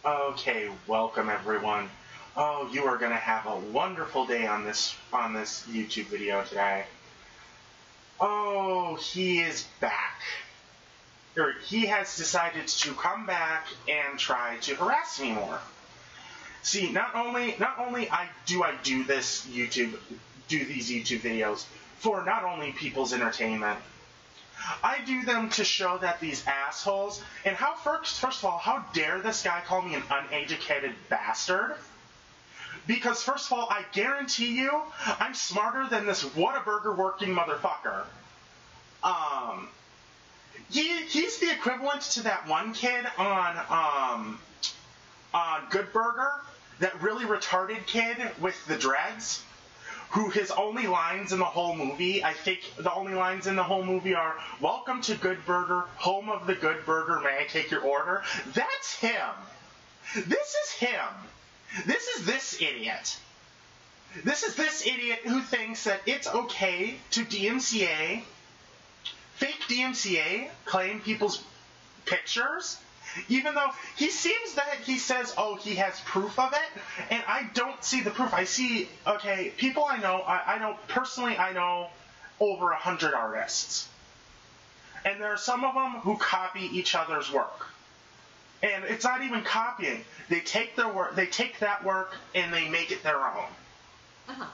Okay, welcome everyone. Oh, you are gonna have a wonderful day on this YouTube video today. Oh, he is back. Or he has decided to come back and try to harass me more. See, not only I do these YouTube videos for not only people's entertainment, I do them to show that these assholes, and first of all, how dare this guy call me an uneducated bastard? Because first of all, I guarantee you, I'm smarter than this Whataburger working motherfucker. He's the equivalent to that one kid on Good Burger, that really retarded kid with the dreads, who his only lines in the whole movie, I think the only lines in the whole movie are, "Welcome to Good Burger, home of the Good Burger, may I take your order?" That's him. This is him. This is this idiot. This is this idiot who thinks that it's okay to fake DMCA, claim people's pictures, even though he seems that he says, oh, he has proof of it, and I don't see the proof. I see, okay, people I know, personally I know over 100 artists. And there are some of them who copy each other's work. And it's not even copying. They take their work, they take that work and they make it their own. Uh-huh.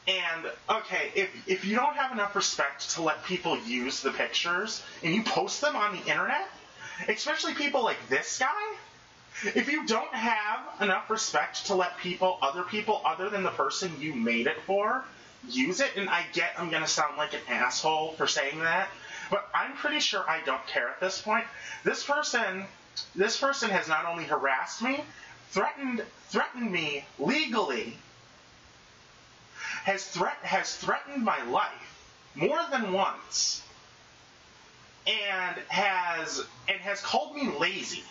And okay, if you don't have enough respect to let people use the pictures and you post them on the internet, especially people like this guy, if you don't have enough respect to let other people other than the person you made it for use it, and I get I'm gonna sound like an asshole for saying that, but I'm pretty sure I don't care at this point. This person has not only harassed me, threatened me legally, has threatened my life more than once, and has called me lazy.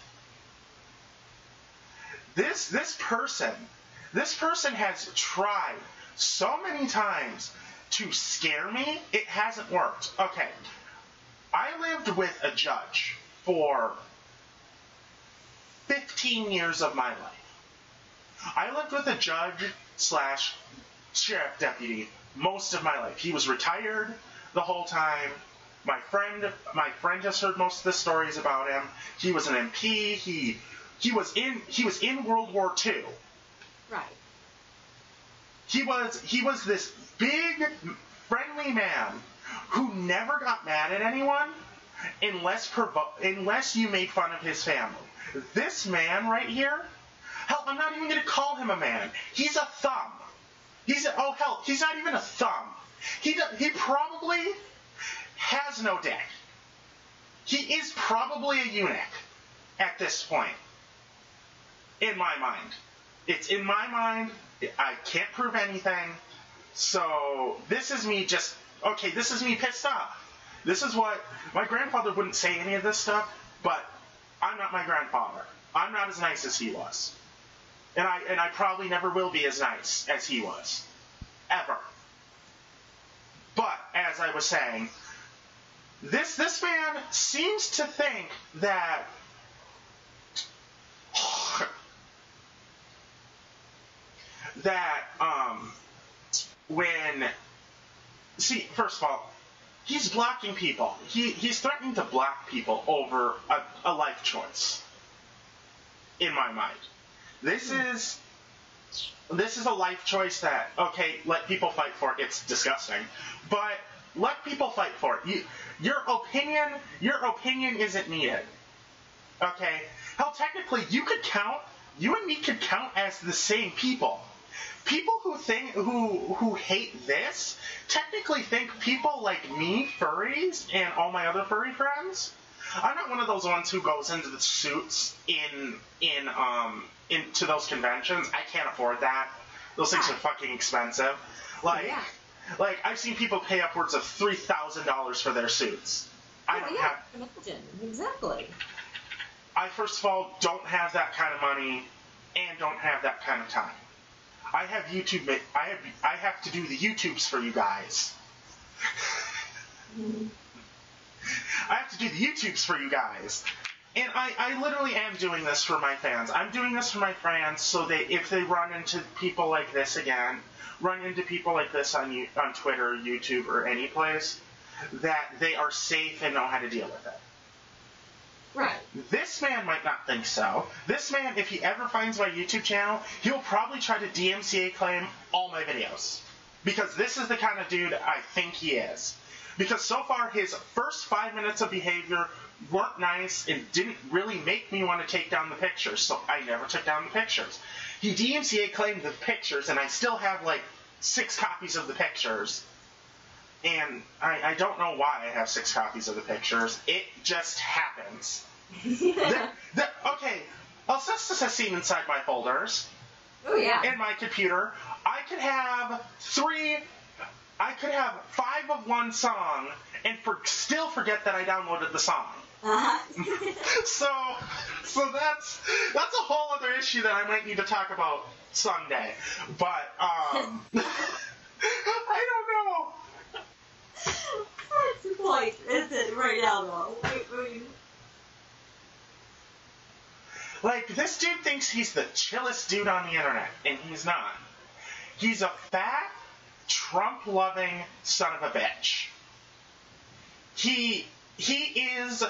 This person has tried so many times to scare me, it hasn't worked. Okay, I lived with a judge for 15 years of my life. I lived with a judge / sheriff deputy most of my life. He was retired the whole time. My friend has heard most of the stories about him. He was an MP. He was in World War II. Right. He was this big, friendly man who never got mad at anyone unless you made fun of his family. This man right here, hell, I'm not even going to call him a man. He's a thumb. He's not even a thumb. He probably has no dick. He is probably a eunuch at this point. In my mind. It's in my mind. I can't prove anything. So this is me this is me pissed off. This is what, my grandfather wouldn't say any of this stuff, but I'm not my grandfather. I'm not as nice as he was. And I probably never will be as nice as he was. Ever. But, as I was saying, this man seems to think that first of all, he's blocking people. He's threatening to block people over a life choice. In my mind. This is a life choice that, okay, let people fight for it. It's disgusting. But let people fight for it. Your opinion isn't needed. Okay? Hell, technically, you and me could count as the same people. People who hate this technically think people like me, furries, and all my other furry friends. I'm not one of those ones who goes into the suits into those conventions. I can't afford that. Those things are fucking expensive. Like I've seen people pay upwards of $3,000 for their suits. Exactly. I first of all don't have that kind of money and don't have that kind of time. I have I have to do the YouTubes for you guys. I have to do the YouTubes for you guys. And I literally am doing this for my fans. I'm doing this for my fans so that if they run into people like this again, run into people like this on Twitter, YouTube, or any place, that they are safe and know how to deal with it. Right. This man might not think so. This man, if he ever finds my YouTube channel, he'll probably try to DMCA claim all my videos. Because this is the kind of dude I think he is. Because so far, his first 5 minutes of behavior weren't nice and didn't really make me want to take down the pictures, so I never took down the pictures. He DMCA claimed the pictures, and I still have like 6 copies of the pictures. And I don't know why I have 6 copies of the pictures. It just happens. Okay, Alcestis has seen inside my folders. Oh, yeah. In my computer. I could have 5 of one song and still forget that I downloaded the song. So that's a whole other issue that I might need to talk about someday. But I don't know. That's the point, isn't it, right now, though? I mean, like, this dude thinks he's the chillest dude on the internet, and he's not. He's a fat, Trump-loving son of a bitch. He is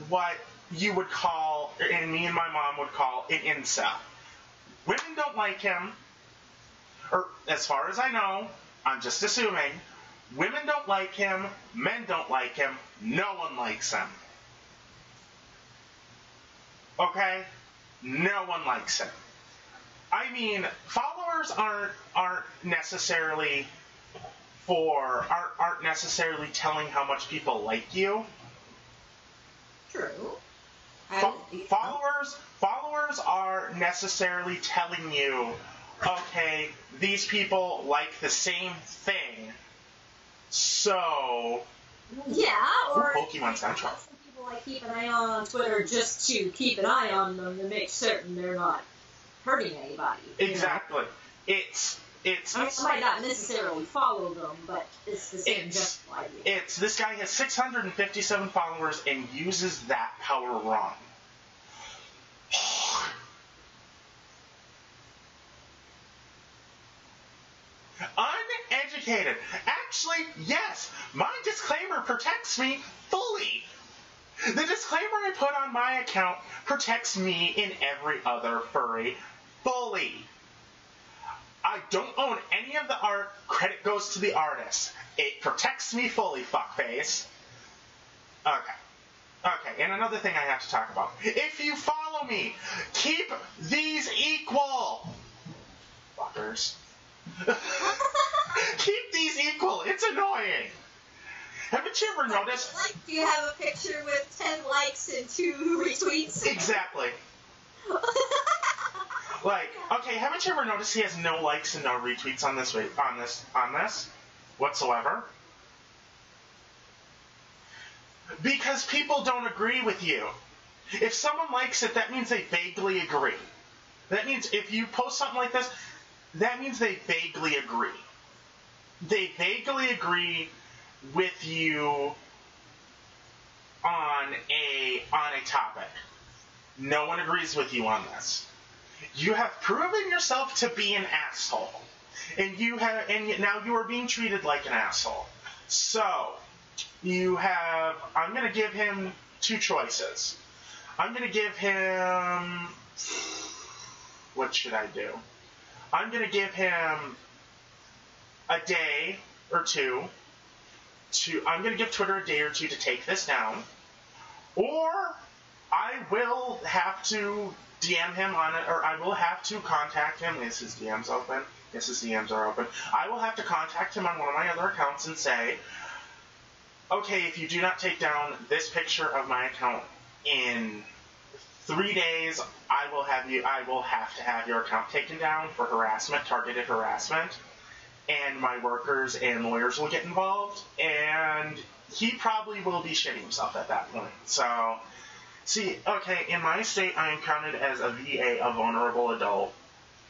what you would call, and me and my mom would call, an incel. Women don't like him, or as far as I know, I'm just assuming, women don't like him, men don't like him, no one likes him. Okay? No one likes him. I mean, followers aren't necessarily telling how much people like you. true. Followers are necessarily telling you, okay, these people like the same thing, so... Yeah, or... Pokemon Central. Some people like keep an eye on Twitter just to keep an eye on them to make certain they're not hurting anybody. Exactly. It's I might not necessarily follow them, but it's the same general idea. This guy has 657 followers and uses that power wrong. Uneducated. Actually, yes, my disclaimer protects me fully. The disclaimer I put on my account protects me and every other furry fully. I don't own any of the art. Credit goes to the artist. It protects me fully, fuckface. Okay, and another thing I have to talk about. If you follow me, keep these equal. Fuckers. Keep these equal. It's annoying. Haven't you ever noticed? Like, do you have a picture with 10 likes and 2 retweets? Exactly. Like, okay, haven't you ever noticed he has no likes and no retweets on this whatsoever? Because people don't agree with you. If someone likes it, that means they vaguely agree. That means if you post something like this, that means they vaguely agree. They vaguely agree with you on a topic. No one agrees with you on this. You have proven yourself to be an asshole, and now you are being treated like an asshole. So I'm going to give him 2 choices. I'm going to give him, what should I do? I'm going to give him a day or 2. I'm going to give Twitter a day or 2 to take this down, or I will have to DM him on it, or I will have to contact him. Is his DMs open? Yes, his DMs are open. I will have to contact him on one of my other accounts and say, okay, if you do not take down this picture of my account in 3 days, I will have to have your account taken down for harassment, targeted harassment, and my workers and lawyers will get involved, and he probably will be shitting himself at that point. So, see, okay, in my state, I am counted as a VA, a vulnerable adult,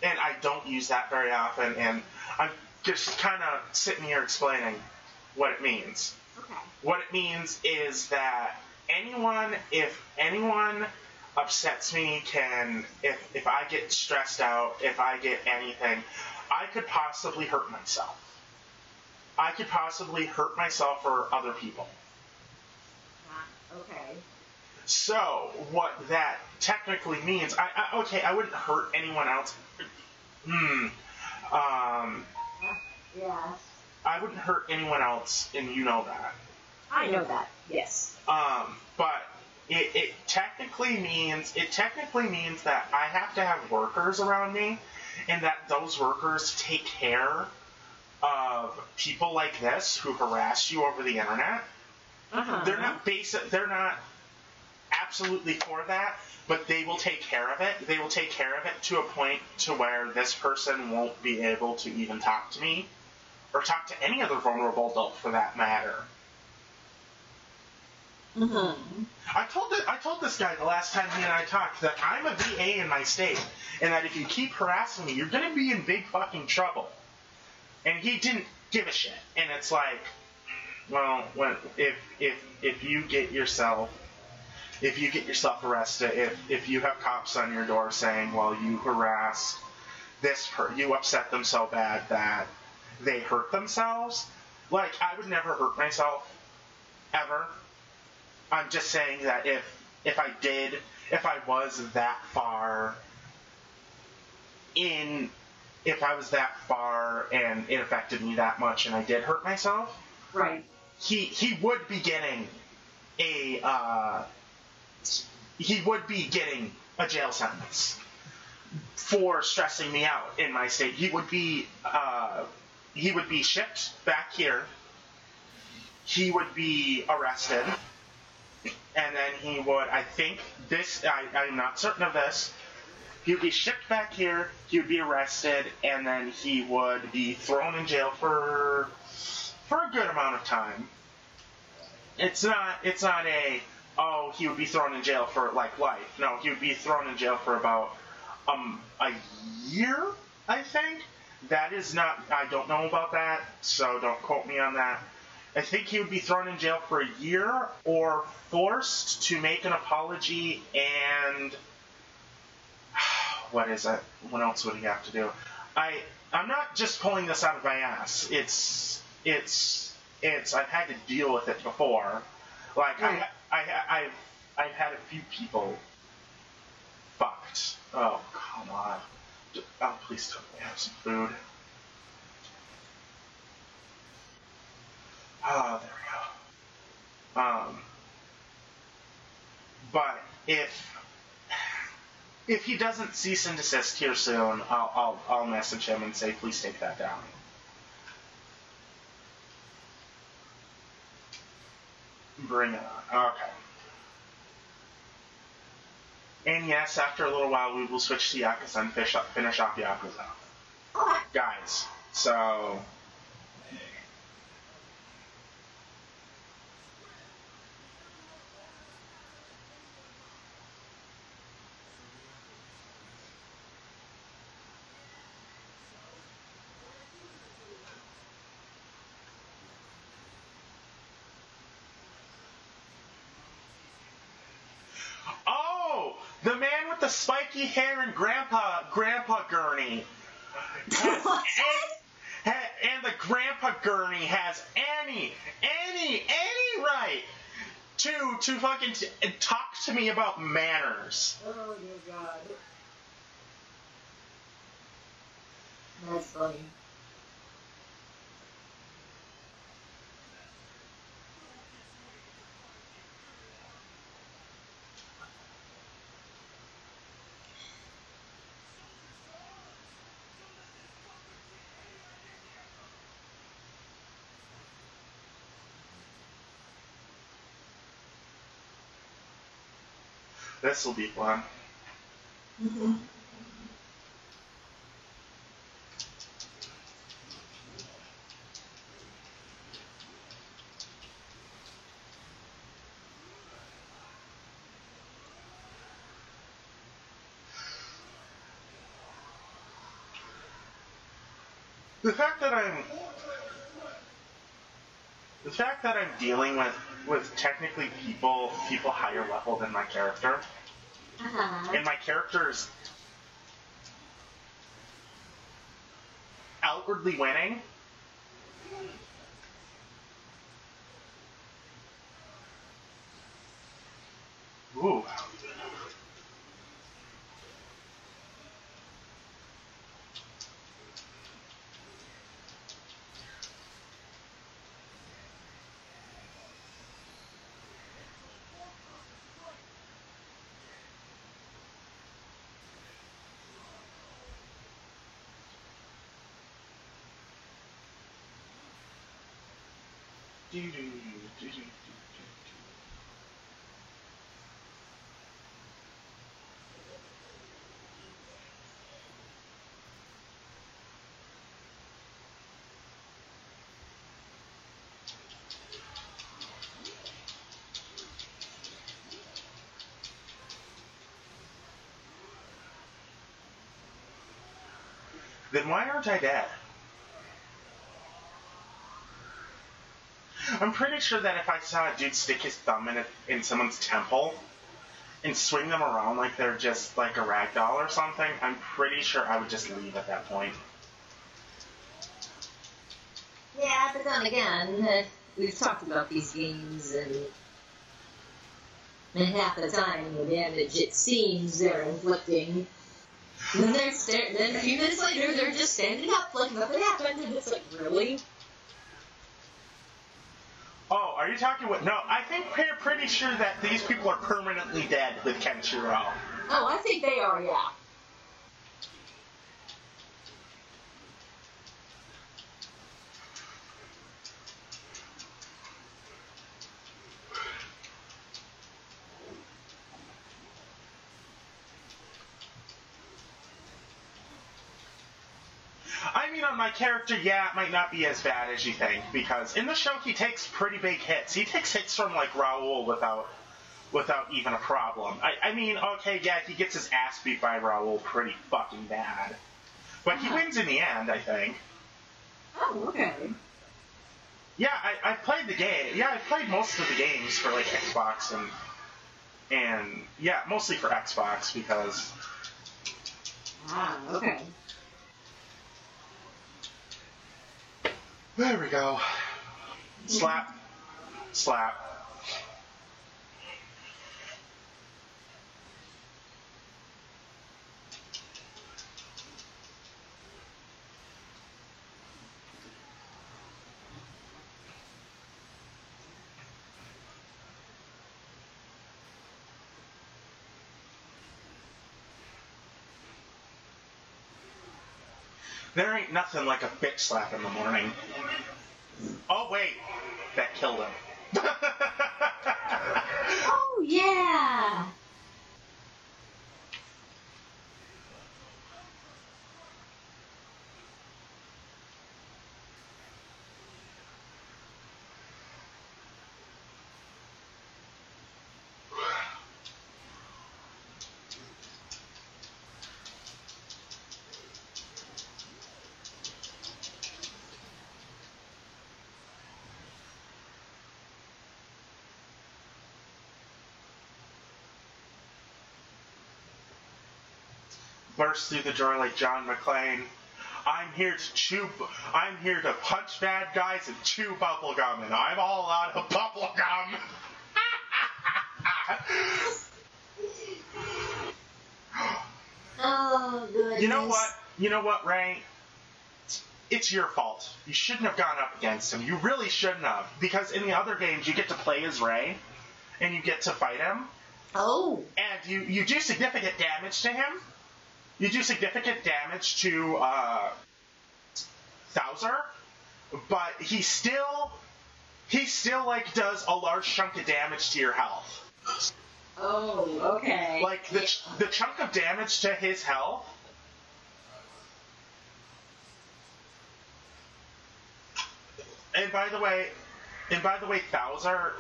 and I don't use that very often, and I'm just kind of sitting here explaining what it means. Okay. What it means is that anyone upsets me, if I get stressed out, if I get anything, I could possibly hurt myself. I could possibly hurt myself or other people. Okay. So, what that technically means, I wouldn't hurt anyone else. Yeah. I wouldn't hurt anyone else, and you know that. I know that, yes. But it technically means that I have to have workers around me, and that those workers take care of people like this who harass you over the internet. Uh-huh. They're not absolutely for that, but they will take care of it. They will take care of it to a point to where this person won't be able to even talk to me, or talk to any other vulnerable adult for that matter. Mm-hmm. I told this guy the last time he and I talked that I'm a VA in my state, and that if you keep harassing me, you're going to be in big fucking trouble. And he didn't give a shit. And it's like, well, if you get yourself arrested, if you have cops on your door saying, well, you harassed you upset them so bad that they hurt themselves, like, I would never hurt myself, ever. I'm just saying that if I was that far and it affected me that much and I did hurt myself, right, he would be getting a jail sentence for stressing me out in my state. He would be shipped back here. He would be arrested, and then he would, I'm not certain of this, he would be shipped back here, he would be arrested, and then he would be thrown in jail for a good amount of time. It's not he would be thrown in jail for, like, life. No, he would be thrown in jail for about a year, I think. That is not, I don't know about that, so don't quote me on that. I think he would be thrown in jail for a year, or forced to make an apology, and what is it? What else would he have to do? I'm not just pulling this out of my ass. It's I've had to deal with it before. Like, I've had a few people fucked. Oh, come on. Oh, please tell me I have some food. Oh, there we go. But if he doesn't cease and desist here soon, I'll message him and say, please take that down. Bring it on. Okay. And yes, after a little while, we will switch to Yakuza and finish off Yakuza. Okay. Guys, so... Oh! The man with the spiky hair and Grandpa Gurney. And the Grandpa Gurney has any right to fucking talk to me about manners. Oh, dear God. That's funny. This will be fun. Mm-hmm. The fact that I'm dealing with with technically people higher level than my character. Uh-huh. And my character's outwardly winning. Ooh. Then why aren't I dead? I'm pretty sure that if I saw a dude stick his thumb in someone's temple and swing them around like they're just like a rag doll or something, I'm pretty sure I would just leave at that point. Yeah, but then again, we've talked about these games, and half the time the damage it seems they're inflicting. Then then a few minutes later, they're just standing up like nothing happened, and it's like, really? Oh, are you talking what? No, I think we're pretty sure that these people are permanently dead with Kenshiro. Oh, I think they are, yeah. I mean, on my character, yeah, it might not be as bad as you think, because in the show he takes pretty big hits. He takes hits from, like, Raoul without even a problem. I mean, okay, yeah, he gets his ass beat by Raoul pretty fucking bad. But he wins in the end, I think. Oh, okay. Yeah, I played the game. Yeah, I played most of the games for, like, Xbox and yeah, mostly for Xbox, because... Ah, okay. There we go. Slap. Slap. There ain't nothing like a bitch slap in the morning. Oh, wait. That killed him. Oh, yeah! Burst through the door like John McClane. I'm here to punch bad guys and chew bubblegum, and I'm all out of bubblegum. Oh, goodness. You know what, Ray? It's your fault. You shouldn't have gone up against him. You really shouldn't have. Because in the other games, you get to play as Ray, and you get to fight him. Oh. And you do significant damage to him. You do significant damage to Thouser, but he still like does a large chunk of damage to your health. Oh, okay. Like the chunk of damage to his health. And by the way, Thouser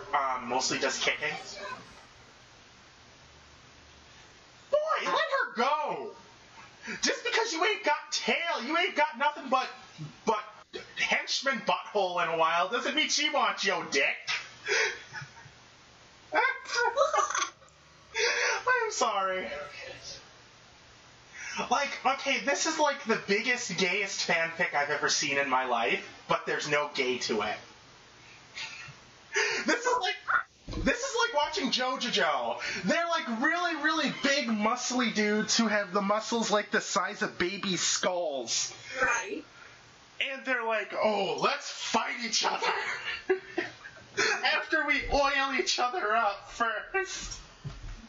mostly does kicking. Boy, let her go. Just because you ain't got tail, you ain't got nothing but henchman butthole in a while doesn't mean she wants your dick. I'm sorry. Like, okay, this is like the biggest, gayest fanfic I've ever seen in my life, but there's no gay to it. This is like watching JoJo. They're like really, really big, muscly dudes who have the muscles like the size of baby skulls. Right. And they're like, oh, let's fight each other. After we oil each other up first.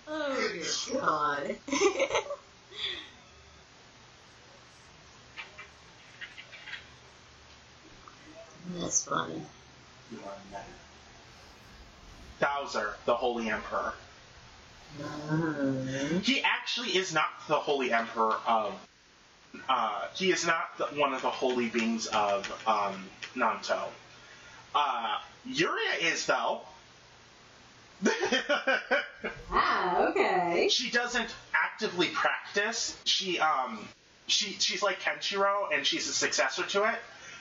Oh, dear God. That's funny. Bowser, the Holy Emperor. He actually is not the Holy Emperor of... he is not one of the holy beings of Nanto. Yuria is, though. Okay. She doesn't actively practice. She's like Kenshiro, and she's a successor to it.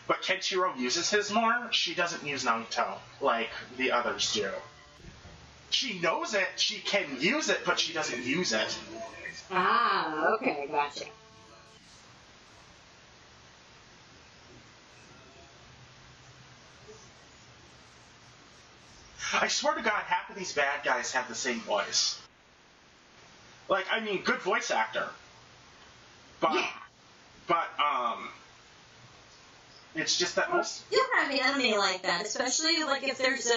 But Kenshiro uses his more. She doesn't use Nanto like the others do. She knows it, she can use it, but she doesn't use it. Okay, gotcha. I swear to God, half of these bad guys have the same voice. Like, I mean, good voice actor. But, yeah. But, it's just that most... You'll have anime like that, especially like if there's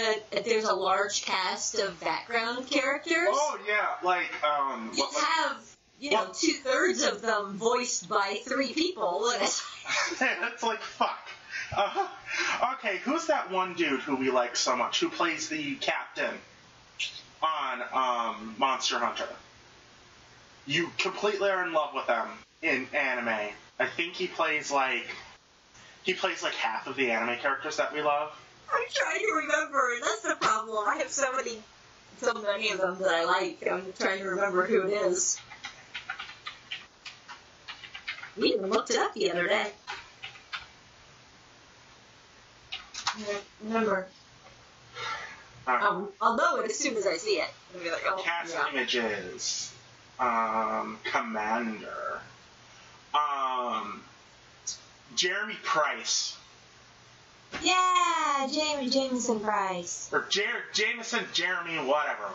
a large cast of background characters. Oh, yeah, like, You have, 2/3 of them voiced by 3 people. That's like, fuck. Okay, who's that one dude who we like so much, who plays the captain on Monster Hunter? You completely are in love with him in anime. I think he plays like half of the anime characters that we love. I'm trying to remember. That's the problem. I have so many of them that I like. I'm trying to remember who it is. We even looked it up the other day. Remember. I'll know it as soon as I see it. I'll be like, oh, Cast yeah. images. Commander. Jeremy Price. Yeah, Jameson Price. Or Jameson, Jeremy, whatever.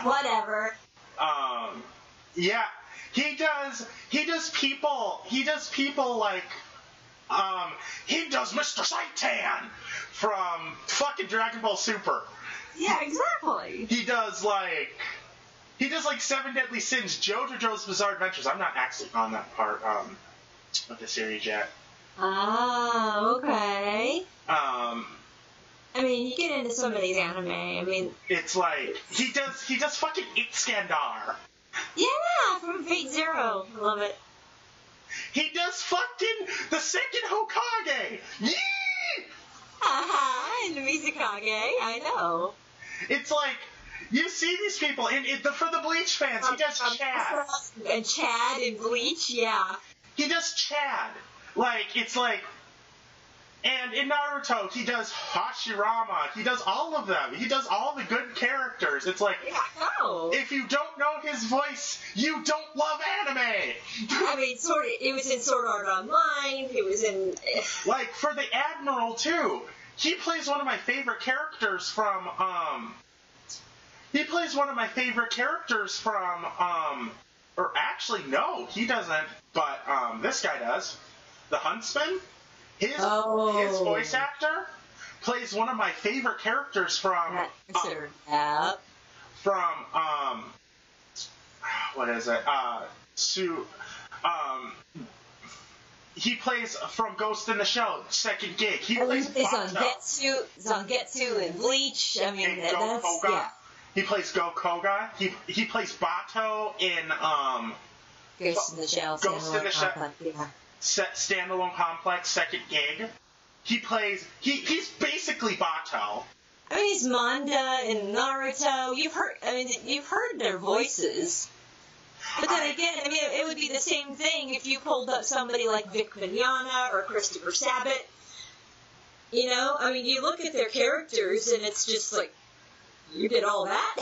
Whatever. Yeah, he does people like, he does Mr. Satan from fucking Dragon Ball Super. Yeah, exactly. He does like Seven Deadly Sins, JoJo's Bizarre Adventures. I'm not actually on that part, of the series yet. Oh, okay. I mean, you get into some of these anime. I mean, it's like he does fucking Iskandar. Yeah, from Fate Zero. Love it. He does fucking the second Hokage. Yee! Haha, in the Mizukage, I know. It's like you see these people, and for the Bleach fans, he does Chad. And Chad in Bleach, yeah. He does Chad. Like, it's like... And in Naruto, he does Hashirama. He does all of them. He does all the good characters. It's like, yeah, no. If you don't know his voice, you don't love anime. I mean, it was in Sword Art Online. It was in... Like, for the Admiral, too. He plays one of my favorite characters from, or actually, no, he doesn't, but, this guy does. The Huntsman, his voice actor plays one of my favorite characters from, what is it, he plays from Ghost in the Shell, second gig. He plays Zangetsu in Bleach. I mean, that's, yeah. He plays Gokoga. He plays Bato in Ghost in the Shell. Standalone Complex, second gig. He's basically Bato. I mean, he's Manda in Naruto. You've heard their voices. But then again, I mean, it would be the same thing if you pulled up somebody like Vic Mignogna or Christopher Sabat. You know, I mean, you look at their characters and it's just like, You did all that?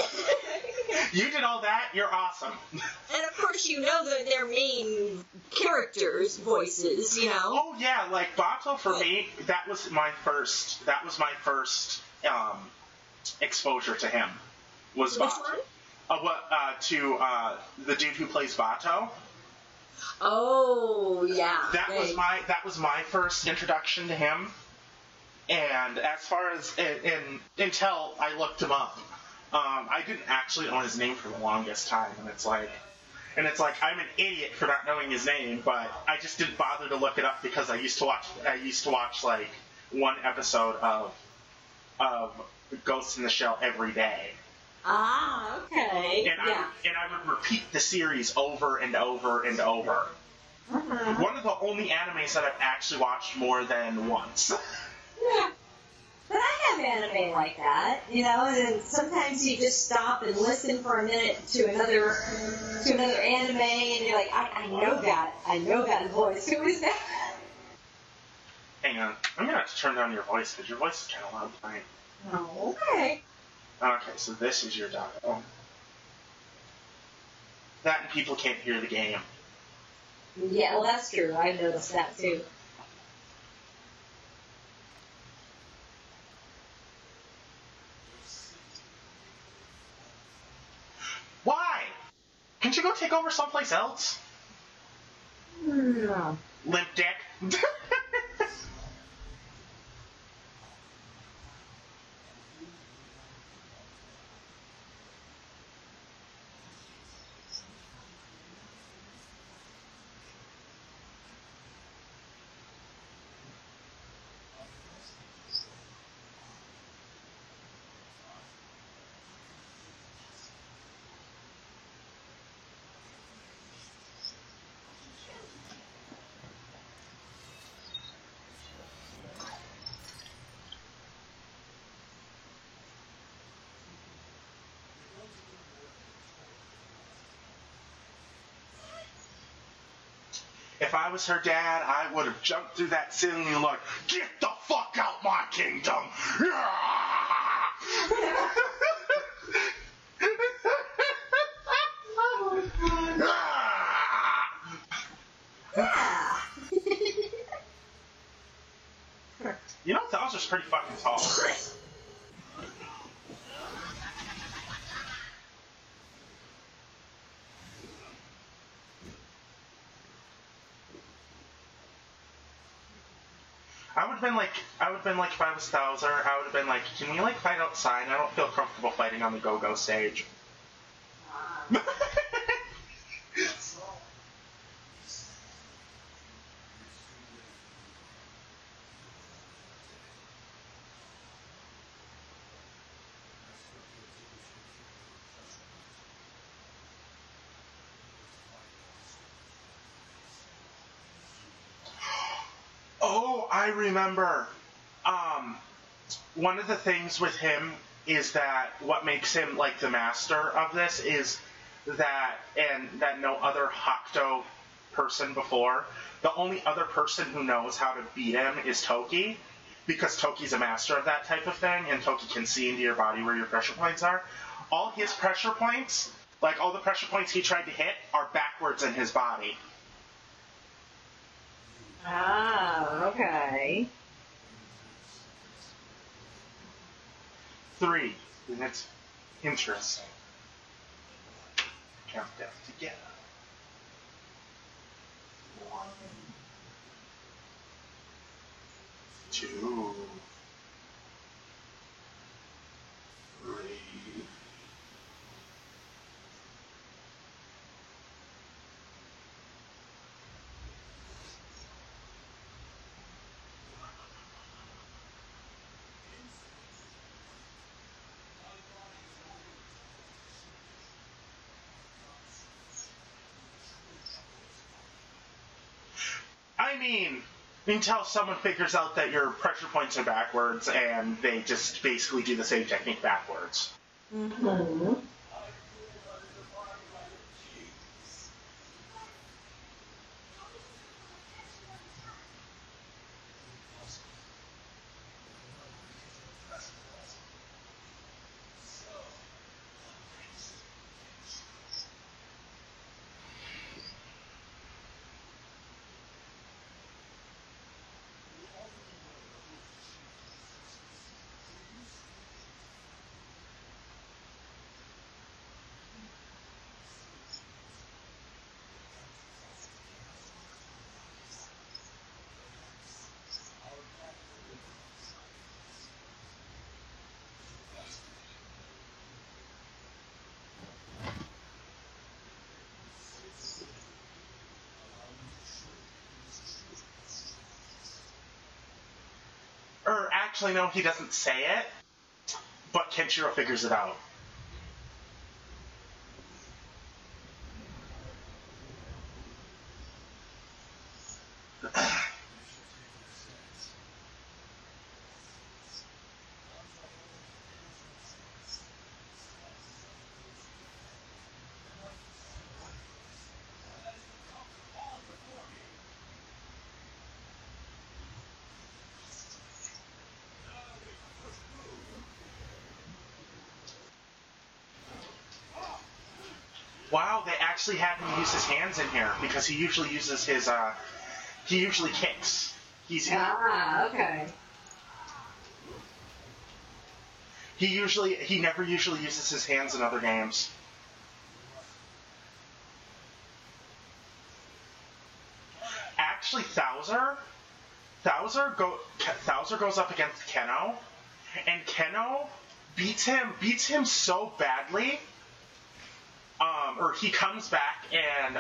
You did all that? You're awesome. And of course you know their main characters' voices, you know? Oh yeah, like Bato for me, that was my first exposure to him. Was Which Bato. one? To the dude who plays Bato. Oh, yeah. That was my first introduction to him. And as far as until I looked him up, I didn't actually know his name for the longest time, and it's like I'm an idiot for not knowing his name, but I just didn't bother to look it up because I used to watch like one episode of Ghost in the Shell every day. Ah, okay. And I would repeat the series over and over and over. Mm-hmm. One of the only animes that I've actually watched more than once. Yeah. But I have anime like that, you know, and sometimes you just stop and listen for a minute to another anime, and you're like, I know that voice. Who is that? Hang on, I'm gonna have to turn down your voice because your voice is kind of loud tonight. Oh, okay. Okay, so this is your dial. That and people can't hear the game. Yeah, well, that's true. I've noticed that too. Why? Can't you go take over someplace else? No. Limp dick. If I was her dad, I would have jumped through that ceiling and like, get the fuck out my kingdom! You know, Bowser's pretty fucking tall. I would have been like if I was Bowser, I would have been like, can we like fight outside? I don't feel comfortable fighting on the go-go stage. Oh, I remember. One of the things with him is that what makes him like the master of this is that no other Hakuto person before, the only other person who knows how to beat him is Toki, because Toki's a master of that type of thing, and Toki can see into your body where your pressure points are. All his pressure points, like all the pressure points he tried to hit, are backwards in his body. Ah, okay. 3, and it's interesting. Count down together. 1, 2, 3. I mean, until someone figures out that your pressure points are backwards and they just basically do the same technique backwards. Mm-hmm. Actually, no, he doesn't say it, but Kenshiro figures it out. Wow, they actually had him use his hands in here because he usually uses his, he usually kicks. Okay. He never usually uses his hands in other games. Actually, Thouser goes up against Keno, and Keno beats him so badly. Or he comes back and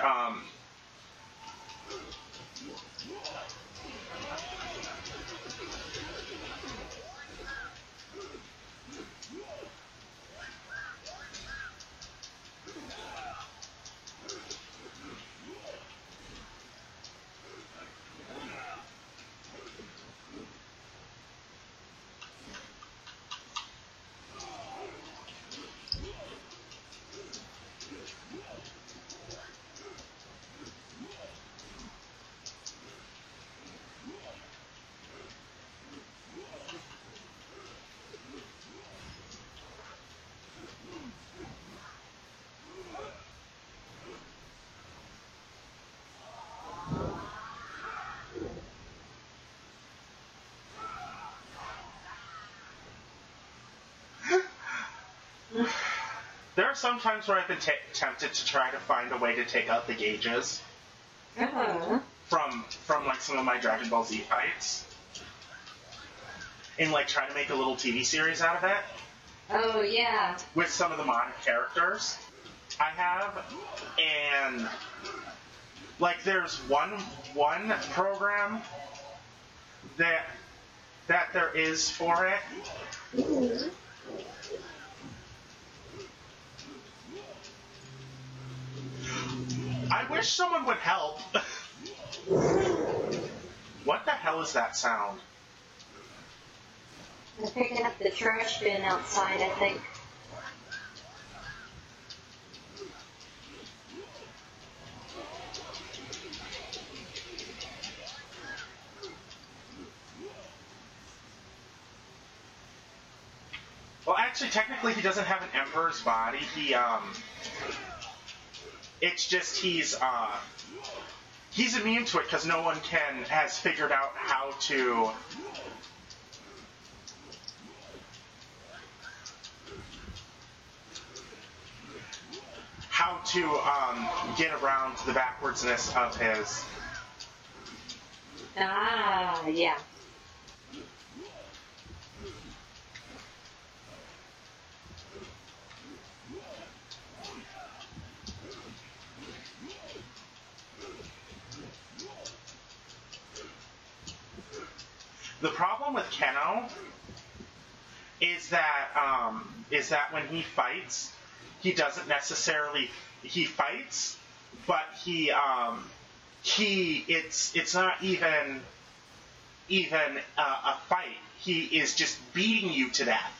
there are some times where I've been tempted to try to find a way to take out the gauges from like some of my Dragon Ball Z fights, and like try to make a little TV series out of it. Oh yeah. With some of the modern characters I have, and like there's one program that there is for it. Mm-hmm. I wish someone would help. What the hell is that sound? I'm picking up the trash bin outside, I think. Well, actually, technically, he doesn't have an Emperor's body. It's just he's immune to it because no one has figured out how to get around the backwardsness of his. Ah, yeah. The problem with Keno is that when he fights, he doesn't necessarily he fights, but it's not even a fight. He is just beating you to death.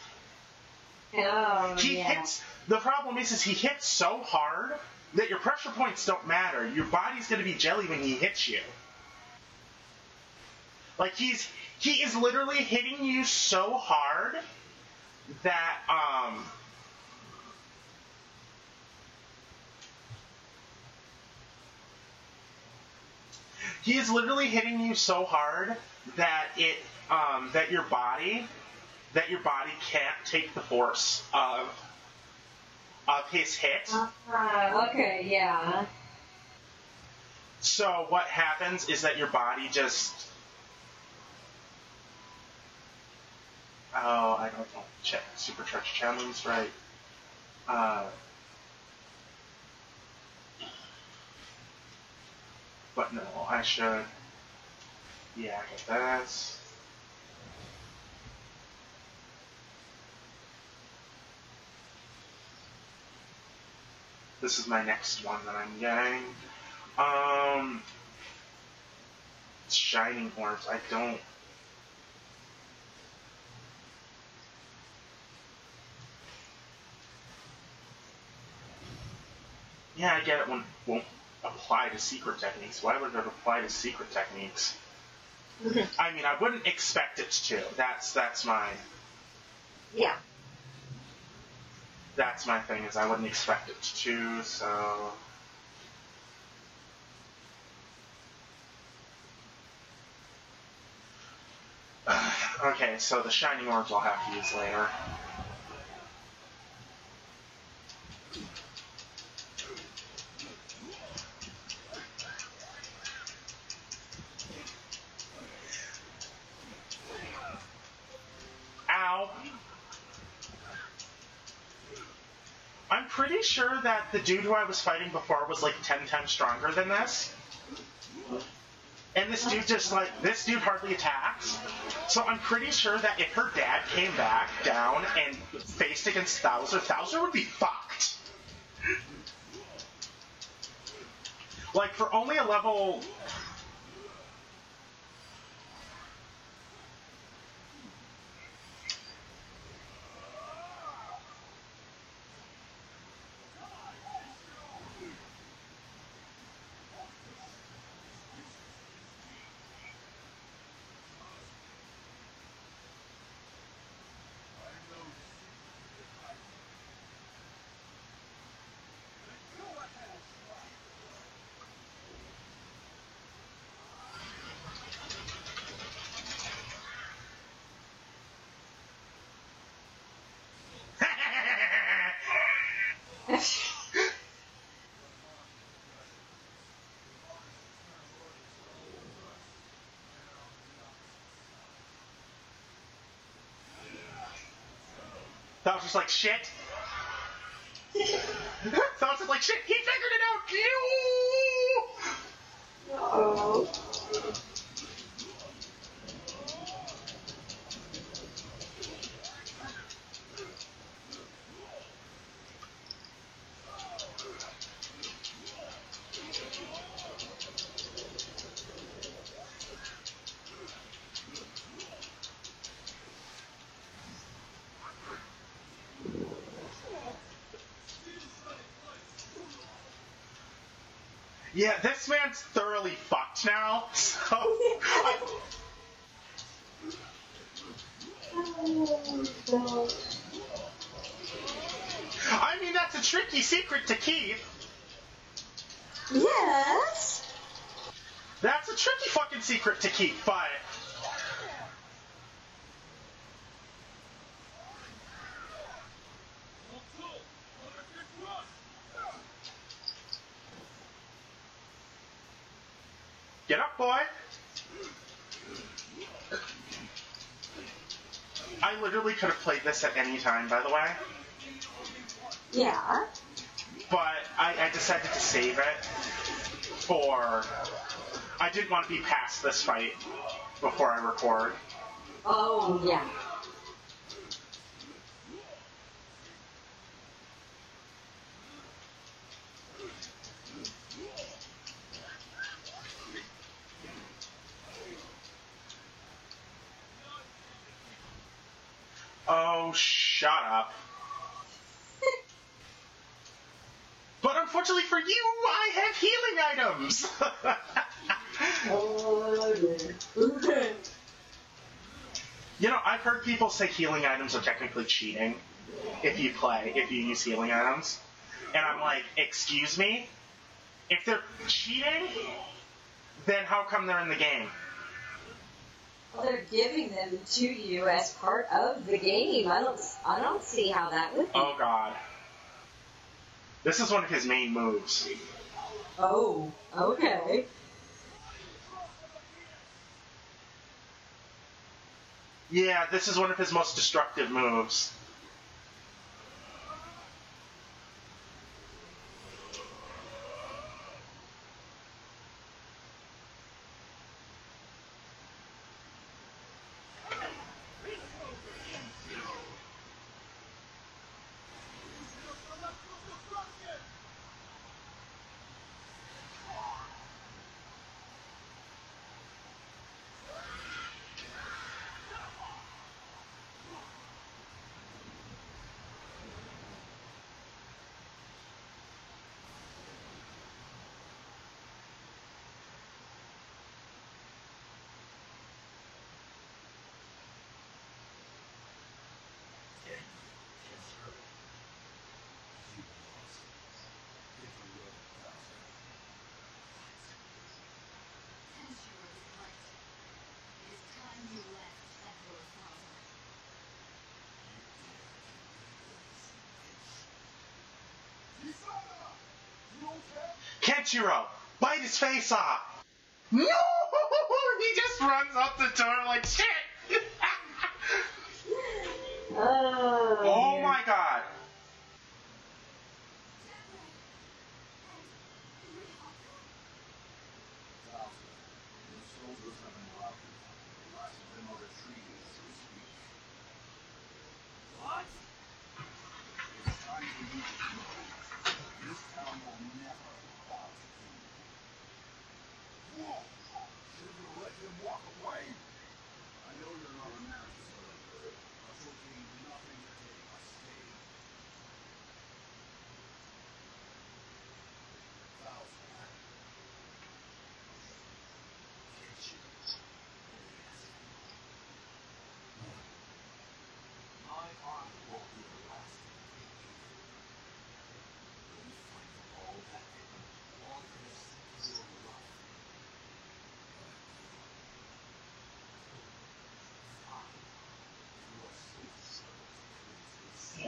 Oh, He yeah. hits. The problem is he hits so hard that your pressure points don't matter. Your body's going to be jelly when he hits you. Like he is literally hitting you so hard that he is literally hitting you so hard that that your body can't take the force of his hit. Okay, yeah. So what happens is that your body just I don't know. Supercharged channels, right? But no, I should. Yeah, I get this. This is my next one that I'm getting. Shining Orbs. I don't... Yeah, I get it won't apply to secret techniques. Why would it apply to secret techniques? I mean, I wouldn't expect it to. That's my... Yeah. That's my thing, is I wouldn't expect it to, so... Okay, so the Shining Orbs I'll have to use later. Ow! I'm pretty sure that the dude who I was fighting before was like 10 times stronger than this. And this dude hardly attacks. So I'm pretty sure that if her dad came back down and faced against Thouser would be fucked. Like, for only a level... That was just like, shit. That was just like, shit, he figured it out! Oh. Yeah, this man's thoroughly fucked now, so... I mean, that's a tricky secret to keep. Yes. That's a tricky fucking secret to keep, but... Get up, boy. I literally could have played this at any time, by the way. Yeah. But I decided to save it for... I didn't want to be past this fight before I record. Oh, yeah. Oh, shut up. But unfortunately for you, I have healing items! You know, I've heard people say healing items are technically cheating if you use healing items. And I'm like, excuse me? If they're cheating, then how come they're in the game? Well, they're giving them to you as part of the game. I don't see how that would be. Oh, God. This is one of his main moves. Oh, okay. Yeah, this is one of his most destructive moves. Kenshiro, bite his face off. No! He just runs up the door like shit. Oh my god.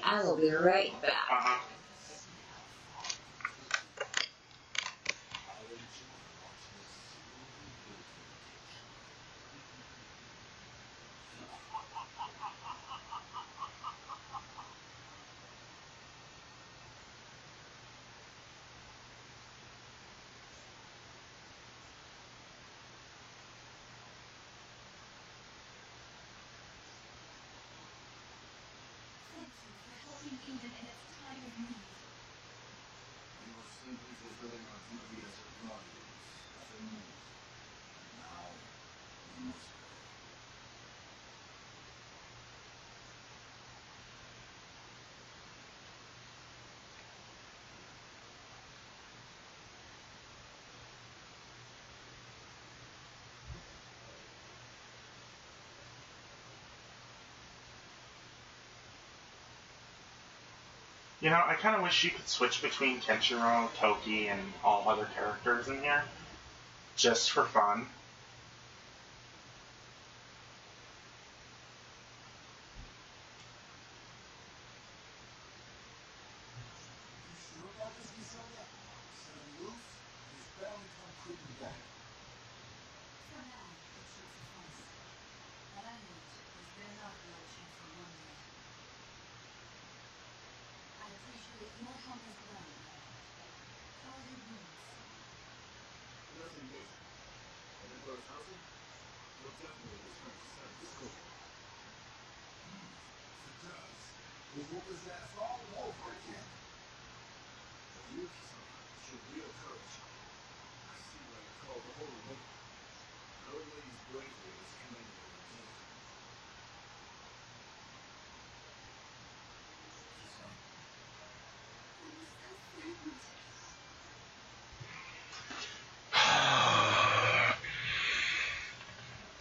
I will be right back. Uh-huh. You know, I kind of wish you could switch between Kenshiro, Toki, and all other characters in here. Just for fun.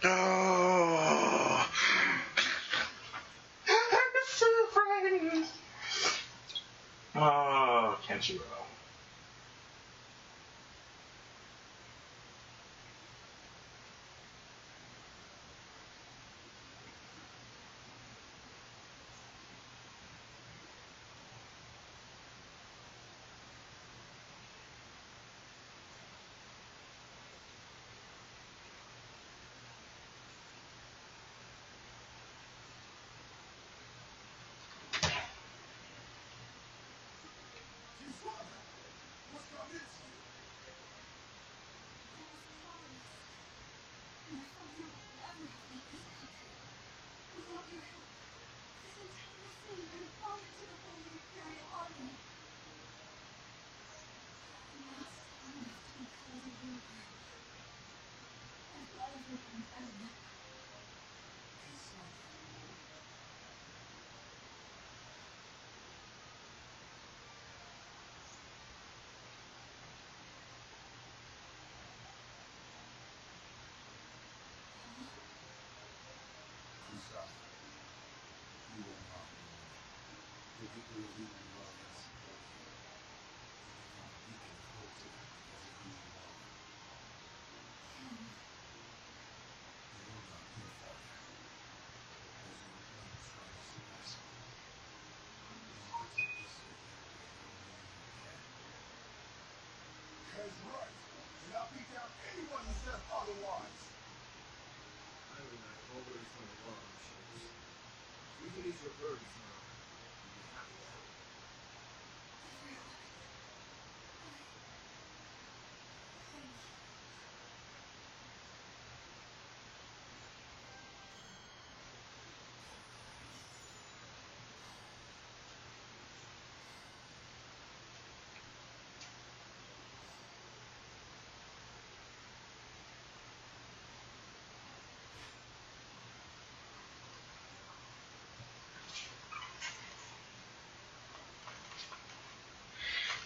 Oh, I'm so frightened. Oh, Kenshiro.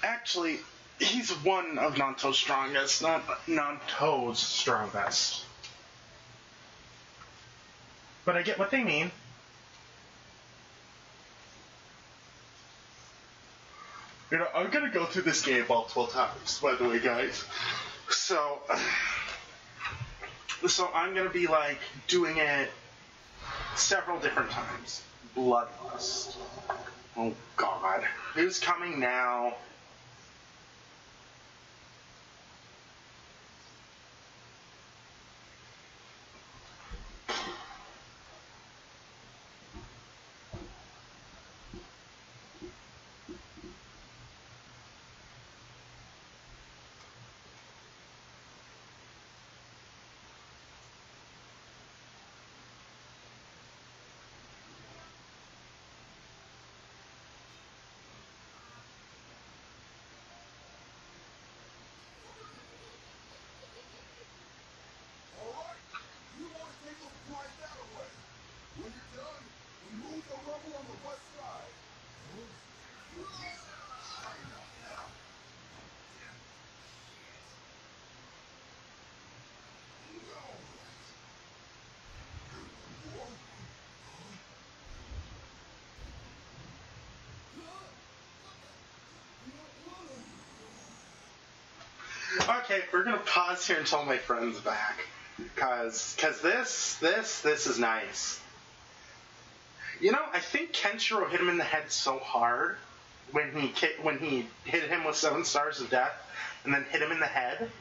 Actually, he's one of Nanto's strongest, not Nanto's strongest. But I get what they mean. You know, I'm gonna go through this game multiple times, by the way, guys. So I'm gonna be, like, doing it several different times. Bloodlust. Oh, God. Who's coming now? Okay, we're gonna pause here until my friend's back, cause this is nice. You know, I think Kenshiro hit him in the head so hard when he hit him with 7 stars of death, and then hit him in the head.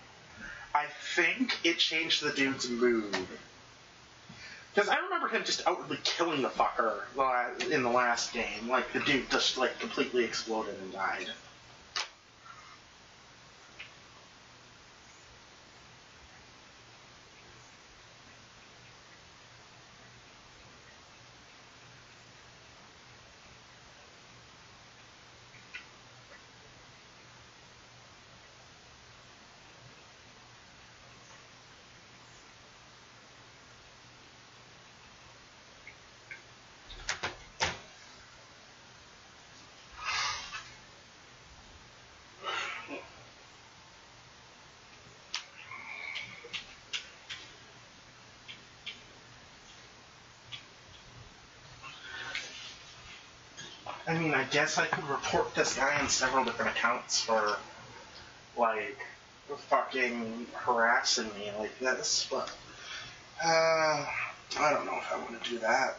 I think it changed the dude's mood. Because I remember him just outwardly killing the fucker in the last game. Like, the dude just, like, completely exploded and died. I mean, I guess I could report this guy on several different accounts for, like, fucking harassing me like this, but, I don't know if I want to do that.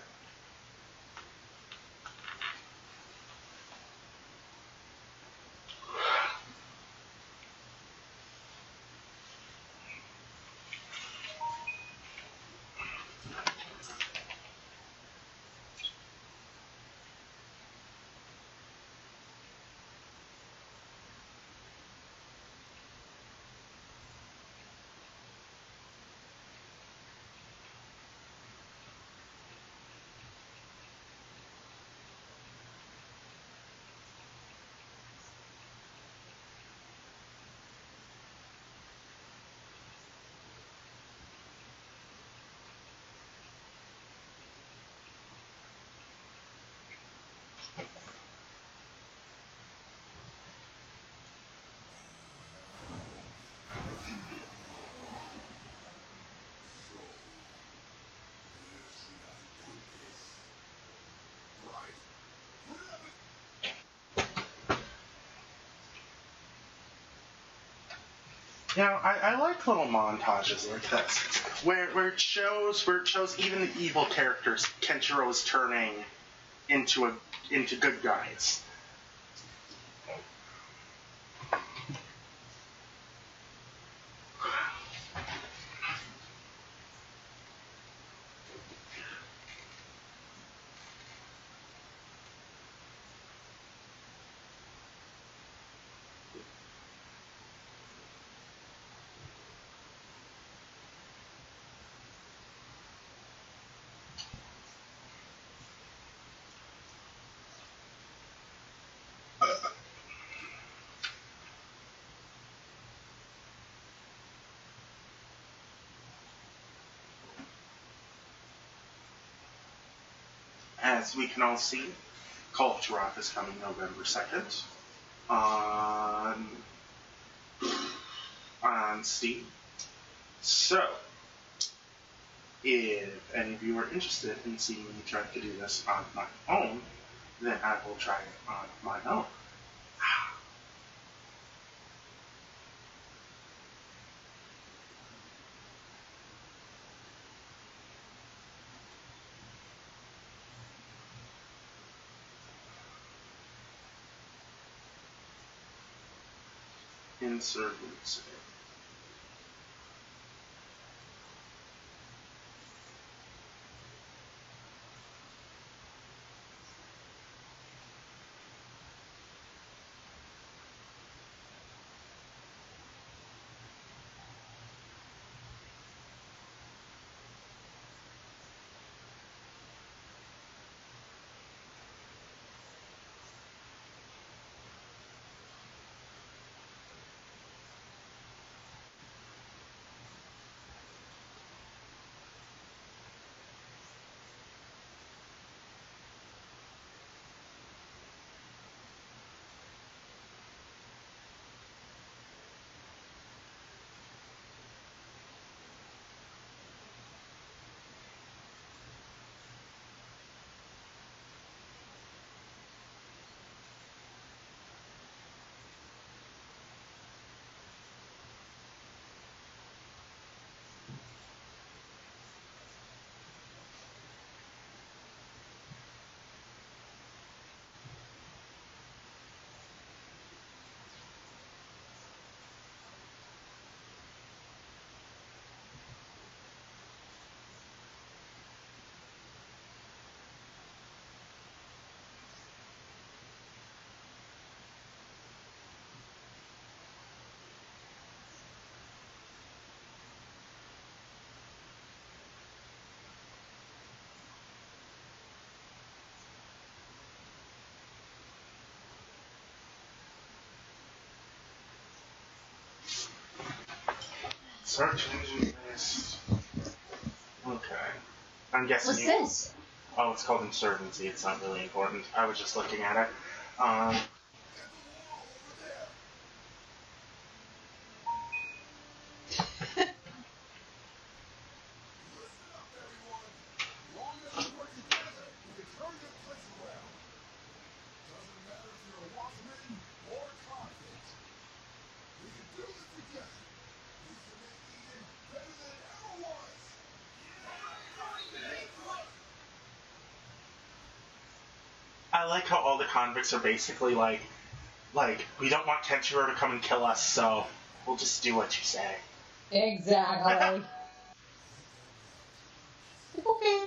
You know, I like little montages like this, where it shows even the evil characters Kenshiro is turning into good guys. as we can all see, Call of Giraffe is coming November 2nd on Steam. So, if any of you are interested in seeing me try to do this on my own, then I will try it on my own. Insurgency. Search engine list. Okay. I'm guessing What's this? Oh, it's called Insurgency. It's not really important. I was just looking at it. I like how all the convicts are basically like, we don't want Kenshiro to come and kill us, so we'll just do what you say. Exactly. Okay.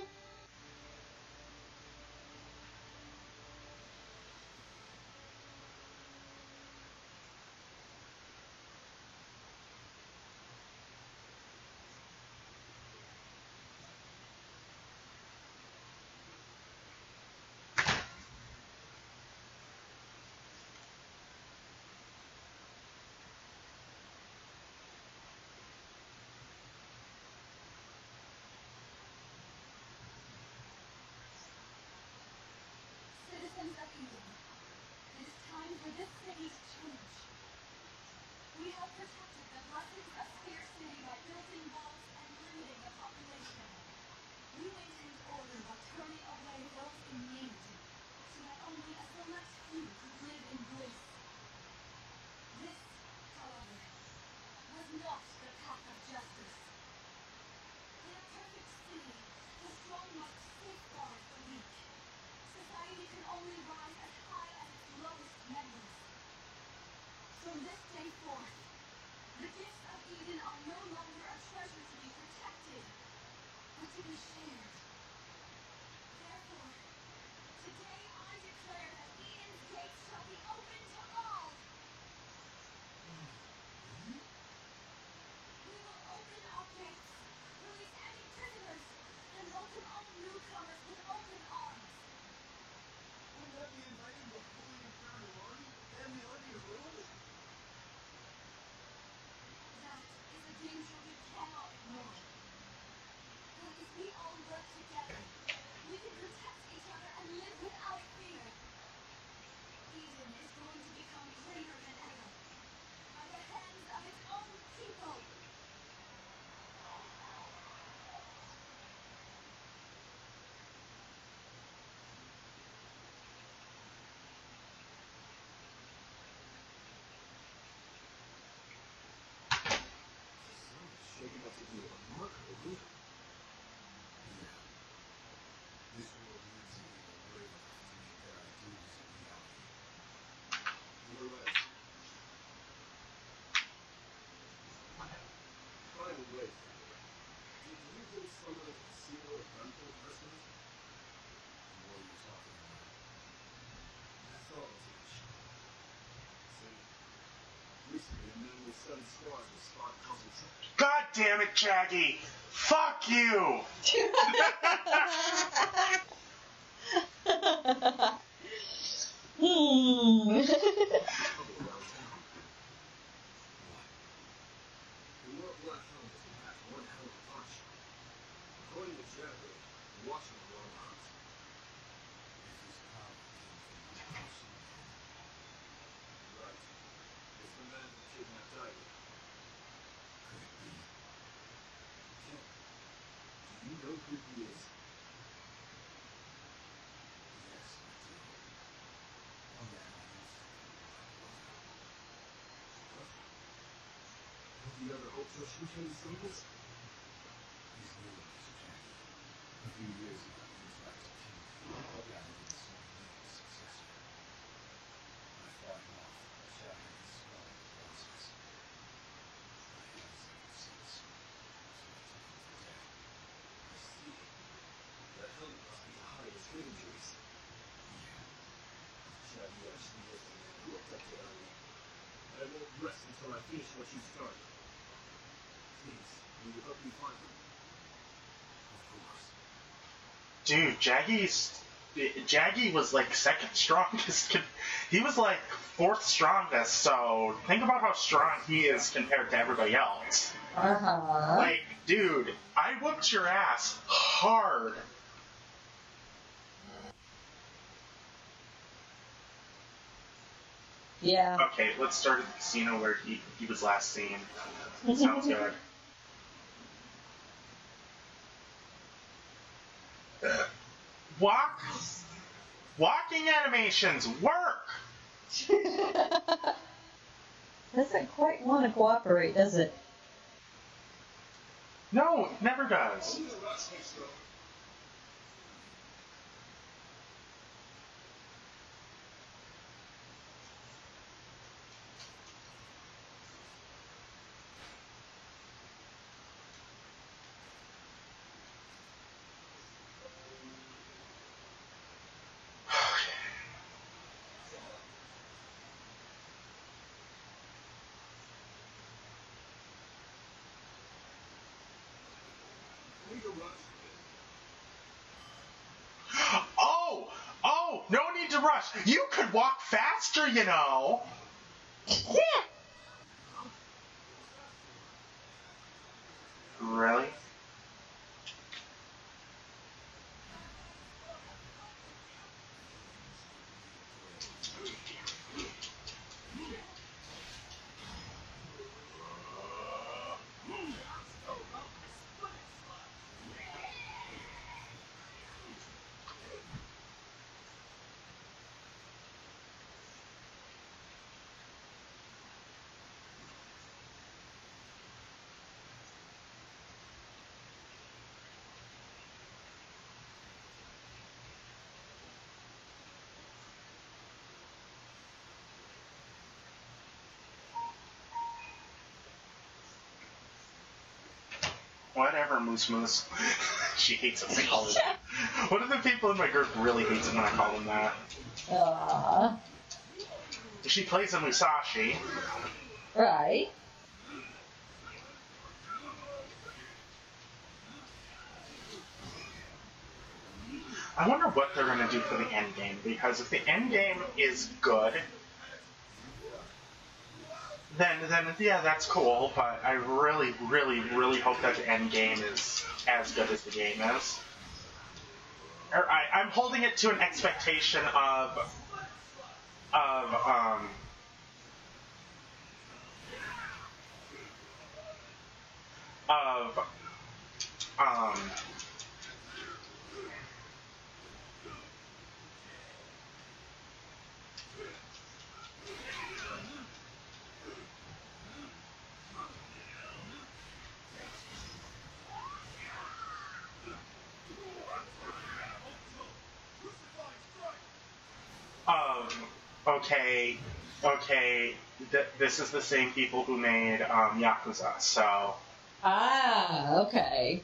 God damn it, Jaggy! Fuck you! Dude, Jaggy was like second strongest. He was like fourth strongest, so think about how strong he is compared to everybody else. Uh-huh. Like, dude, I whooped your ass hard. Yeah. Okay, let's start at the casino where he was last seen. Sounds good. Walking animations work! Doesn't quite want to cooperate, does it? No, it never does. Oh, no need to rush. You could walk faster, you know. Yeah. Really? Whatever, Moose Moose. She hates it when I call her that. One of the people in my group really hates it when I call him that. She plays a Musashi. Right. I wonder what they're going to do for the end game, because if the end game is good, then yeah, that's cool, but I really, really, really hope that the end game is as good as the game is. I'm holding it to an expectation of okay, this is the same people who made Yakuza, so... Ah, okay.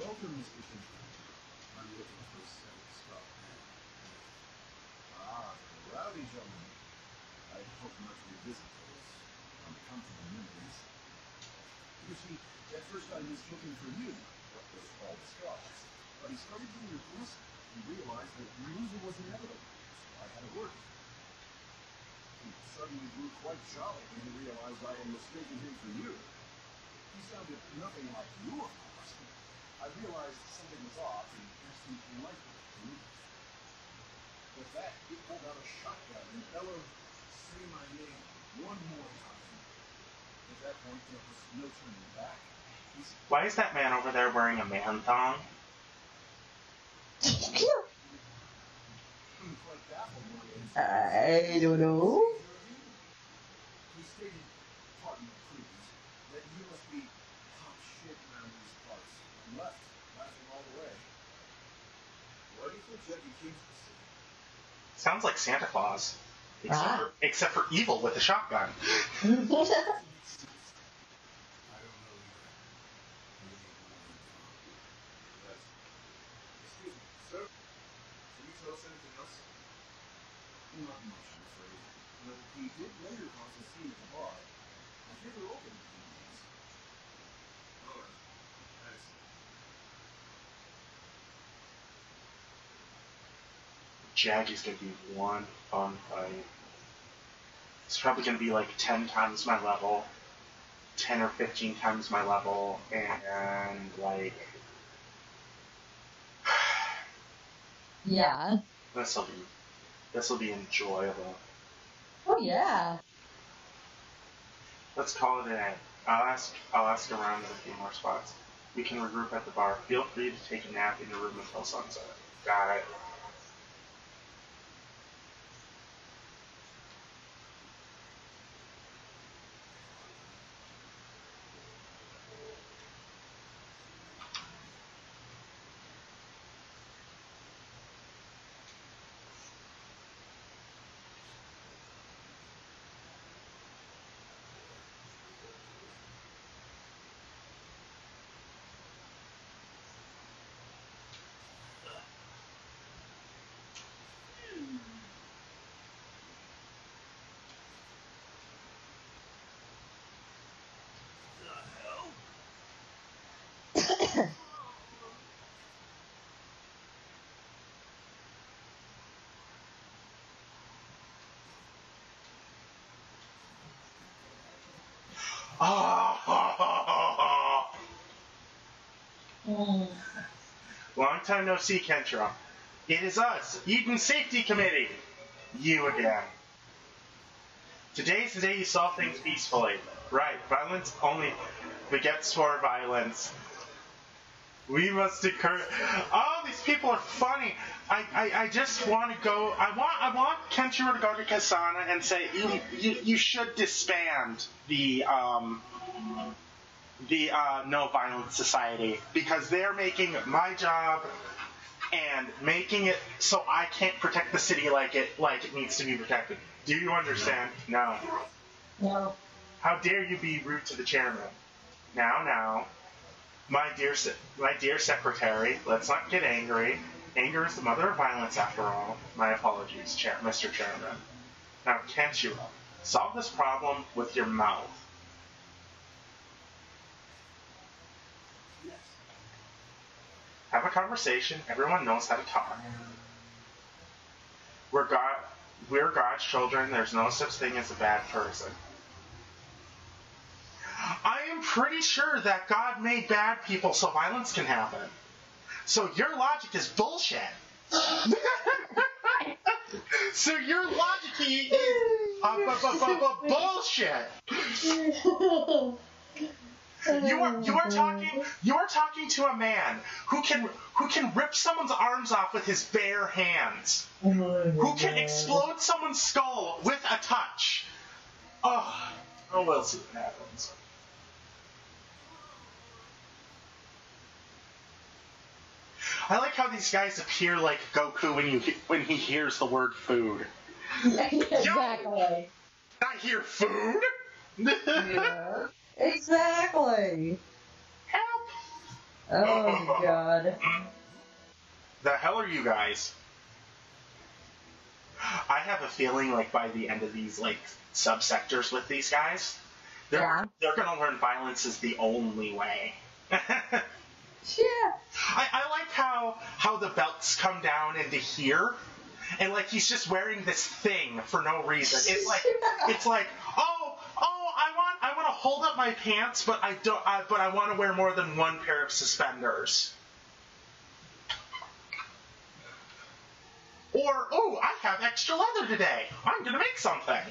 Welcome, Mr. Kingston. I'm looking for a set of Scott men. Ah, the rowdy gentleman. I hope not to revisit those uncomfortable memories. You see, at first I was looking for you, what was all the Scots. But he started doing your quest and realized that removal was inevitable, so I had to work. He suddenly grew quite jolly when he realized I had mistaken him for you. He sounded nothing like you, of course. I realized something was off and asked him politely to leave. With that, he pulled out a shotgun and bellowed, "Say my name one more time." At that point, there was no turning back. Why is that man over there wearing a man thong? I don't know. He stated, pardon my cruise, that you must be hot shit around these parts, and left, laughing all the way. Why do you think Jackie came to the city? Sounds like Santa Claus. Except for evil with a shotgun. I don't know either. Yes. Excuse me, sir. Can you tell us anything else? Not much, I'm afraid. But he did later cause a scene at the bar. I hear they're open in a few days. Alright. Excellent. Jaggy's gonna be one fun fight. It's probably gonna be like 10 times my level, 10 or 15 times my level, and like... Yeah. This'll be enjoyable. Oh yeah. Let's call it a day. I'll ask around at a few more spots. We can regroup at the bar. Feel free to take a nap in your room until sunset. Got it. Oh! Long time no see, Kentra. It is us, Eden Safety Committee. You again. Today's the day you solve things peacefully. Right, violence only begets more violence. We must encourage... Oh, these people are funny. I just want to go... I want Kenshiro to go to Kasana and say, you should disband the No Violence Society, because they're making my job and making it so I can't protect the city like it needs to be protected. Do you understand? No. No. How dare you be rude to the chairman? Now. My dear secretary, let's not get angry. Anger is the mother of violence, after all. My apologies, Mr. Chairman. Now, Kenshiro, solve this problem with your mouth. Yes. Have a conversation. Everyone knows how to talk. We're God's children. There's no such thing as a bad person. I am pretty sure that God made bad people so violence can happen. So your logic is bullshit. So your logic is bullshit. You are talking to a man who can rip someone's arms off with his bare hands. Who can explode someone's skull with a touch. Oh, we'll see what happens. I like how these guys appear like Goku when he hears the word food. Exactly. Yo, I hear food? Yeah. Exactly. Help! Oh, God. The hell are you guys? I have a feeling like by the end of these like subsectors with these guys, they're gonna learn violence is the only way. Yeah. I like how the belts come down into here, and like he's just wearing this thing for no reason. It's like I want to hold up my pants, but I want to wear more than one pair of suspenders. Or I have extra leather today. I'm gonna make something.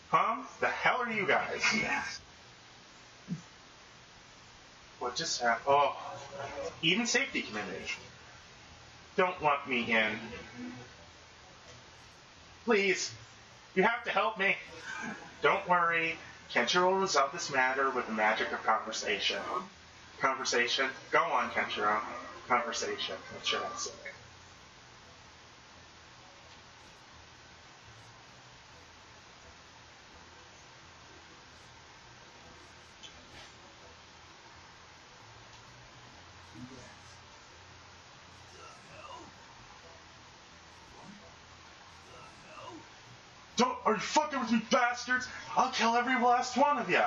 Huh? The hell are you guys? What just happened? Oh, Eden Safety Committee. Don't lump me in. Please, you have to help me. Don't worry. Kenshiro will resolve this matter with the magic of conversation. Conversation? Go on, Kenshiro. Conversation. What should I say? Are you fucking with me, bastards? I'll kill every last one of you.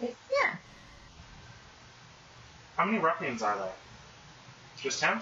Yeah. How many ruffians are there? Just him?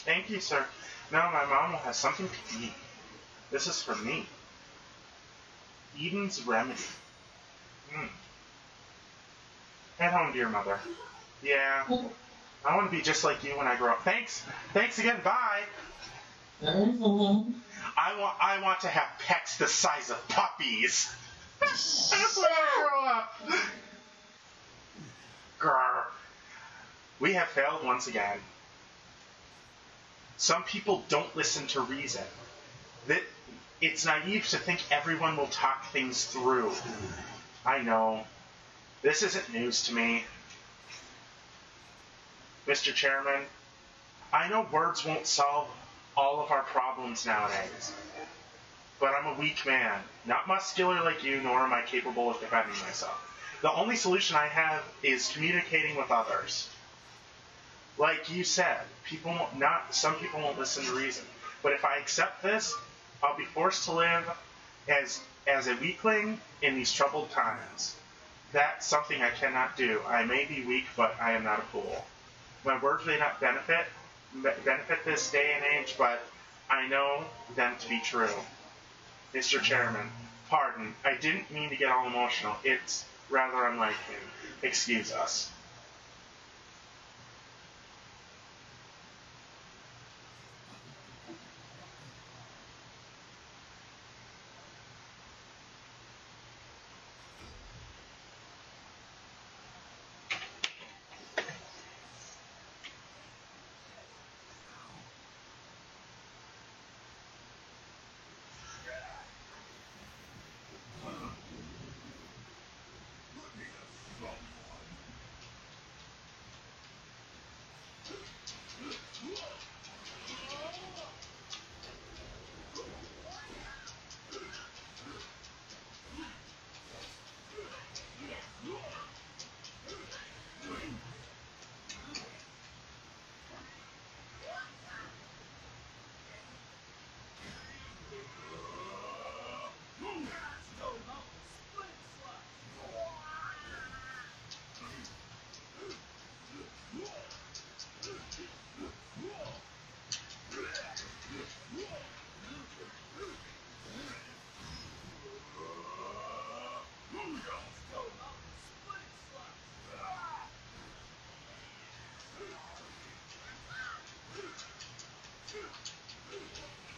Thank you, sir. Now my mom will have something to eat. This is for me. Eden's Remedy. Head home, dear mother. Yeah. I want to be just like you when I grow up. Thanks. Thanks again. Bye. Mm-hmm. I want to have pets the size of puppies. That's when I grow up. Grr. We have failed once again. Some people don't listen to reason. It's naive to think everyone will talk things through. I know. This isn't news to me. Mr. Chairman, I know words won't solve all of our problems nowadays. But I'm a weak man, not muscular like you, nor am I capable of defending myself. The only solution I have is communicating with others. Like you said, some people won't listen to reason. But if I accept this, I'll be forced to live as a weakling in these troubled times. That's something I cannot do. I may be weak, but I am not a fool. My words may not benefit this day and age, but I know them to be true. Mr. Chairman, pardon, I didn't mean to get all emotional. It's rather unlike him. Excuse us.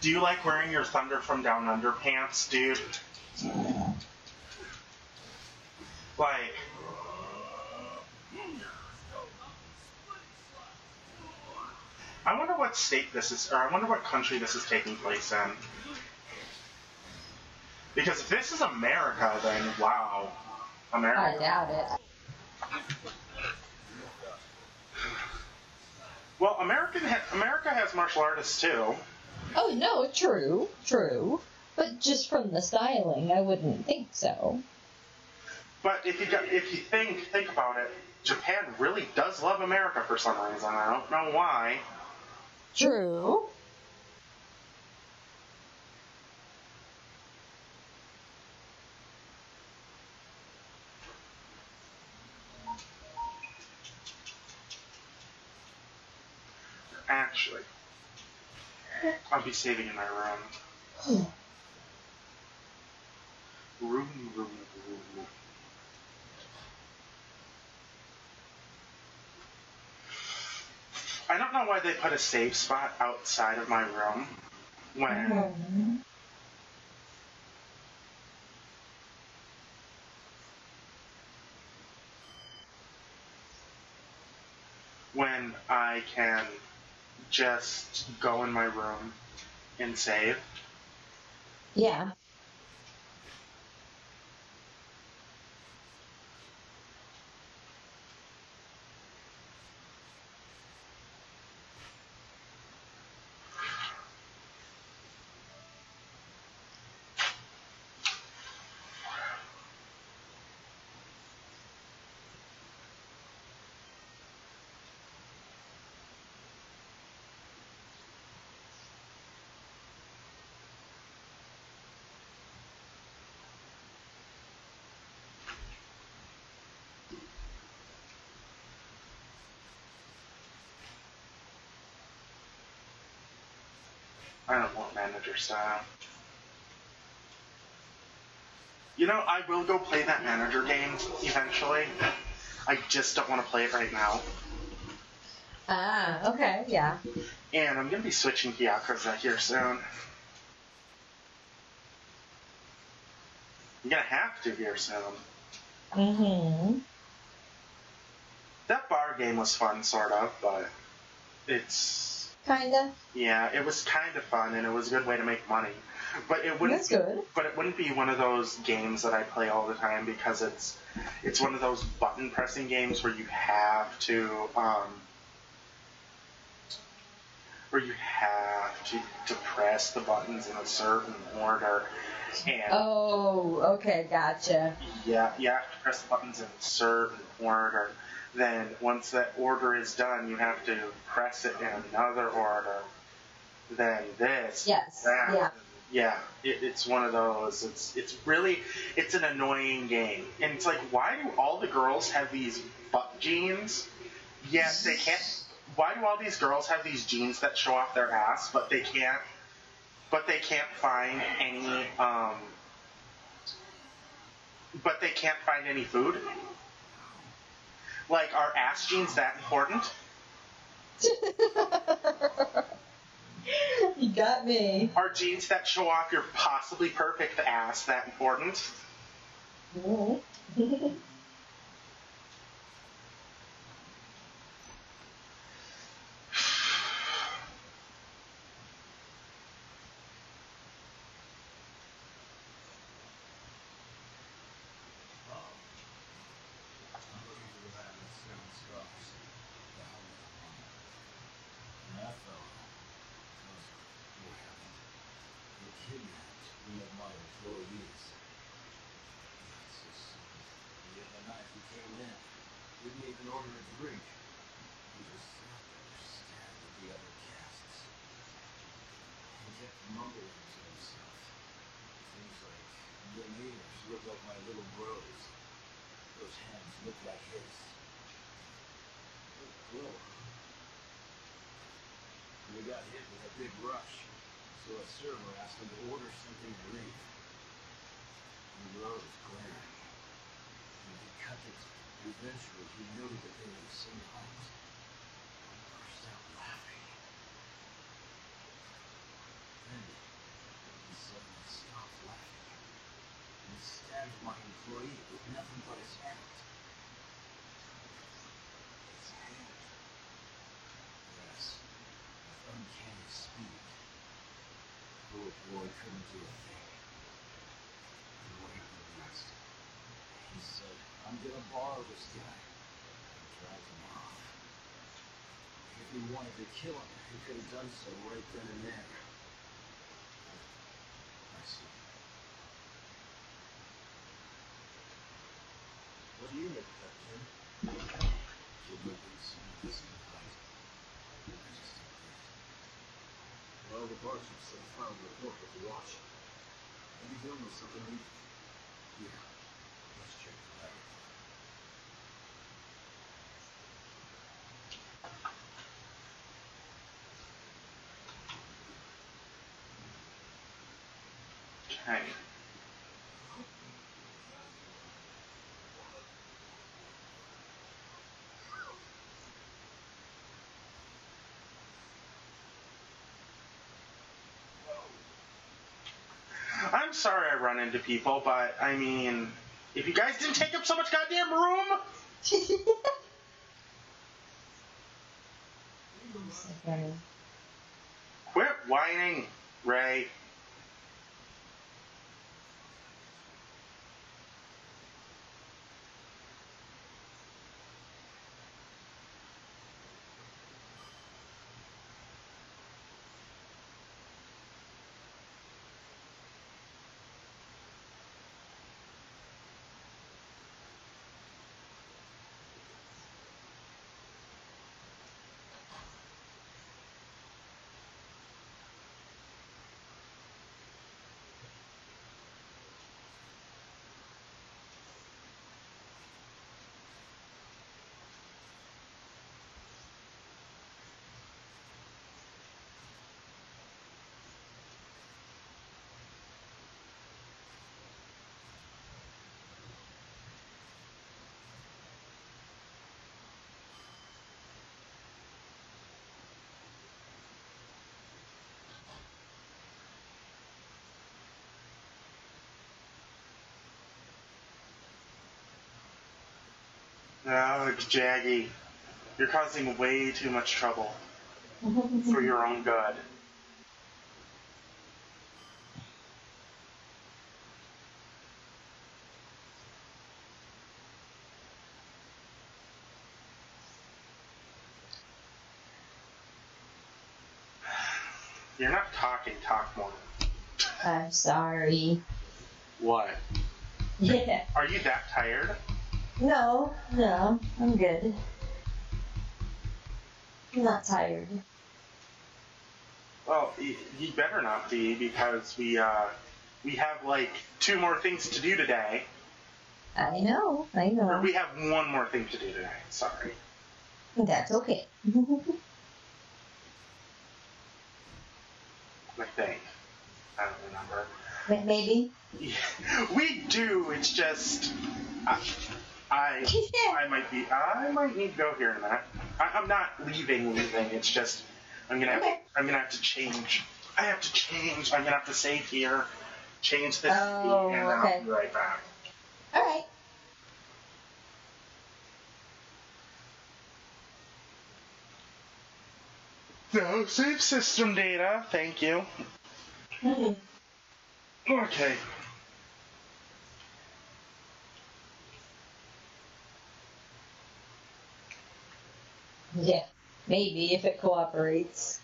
Do you like wearing your Thunder from Down Under pants, dude? Like, I wonder what state this is, or I wonder what country this is taking place in. Because if this is America, then wow. America. I doubt it. Well, America has martial artists too. Oh, no, true. But just from the styling, I wouldn't think so. But if you think about it, Japan really does love America for some reason. I don't know why. True. Actually, I'll be saving in my room. Room. I don't know why they put a save spot outside of my room when I can just go in my room and save. Yeah. I don't want manager style. You know, I will go play that manager game eventually. I just don't want to play it right now. Ah, okay, yeah. And I'm going to be switching to Yakuza here soon. I'm going to have to here soon. Mm-hmm. That bar game was fun, sort of, but it's... Kinda. Yeah, it was kind of fun, and it was a good way to make money. But it wouldn't. That's good. But it wouldn't be one of those games that I play all the time because it's one of those button pressing games where you have to press the buttons in a certain order. And Oh, okay, gotcha. yeah, you have to press the buttons in a certain order. Then once that order is done, you have to press it in another order. Then this. Yes, that. yeah. Yeah, it's one of those. It's an annoying game. And it's like, why do all the girls have these butt jeans? Yes, they can't. Why do all these girls have these jeans that show off their ass, but they can't find any, but they can't find any food? Like, are ass jeans that important? You got me. Are jeans that show off your possibly perfect ass that important? Mhm. I'm looking for the man with 7 scars. The helmet on him. And that fellow was what happened. He kidnapped one of my employees. That's his son. The other night he came in. Didn't even order a drink. He just sat there staring at the other guests. He kept mumbling to himself. Things like, your ears look like my little bros. Those hands look like his. Whoa. We got hit with a big rush, so a server asked him to order something brief. He rose glaring. noted that they were the same height. I burst out laughing. Then he suddenly stopped laughing and stabbed my employee with nothing but his hand. His hand. Yes, with uncanny speed. The poor boy couldn't do a thing. And what happened next? He said, I'm gonna borrow this guy, and dragged him off. If he wanted to kill him, he could have done so right then and there. I see. What do you make of that, Ken? Kid might be some decent height. I just don't get it. Well, the barkeep said he filed a report with the watch. Maybe he'll know something we... Yeah, let's check the laboratory. Okay. I'm sorry I run into people, but I mean, if you guys didn't take up so much goddamn room, Okay. quit whining, Ray. Oh, Jaggy, you're causing way too much trouble for your own good. You're not talking, talk more. I'm sorry. What? Yeah. Are you that tired? No, I'm good. I'm not tired. Well, you better not be, because we have like 2 more things to do today. I know. Or we have 1 more thing to do today. Sorry. That's okay. I think. I don't remember. Maybe. Yeah, we do. It's just I might need to go here in a minute. I'm not leaving. It's just I'm gonna have to change. I have to change. I'm gonna have to save here, change this, and okay. I'll be right back. All right. No, save system data. Thank you. Okay. Yeah. Maybe if it cooperates.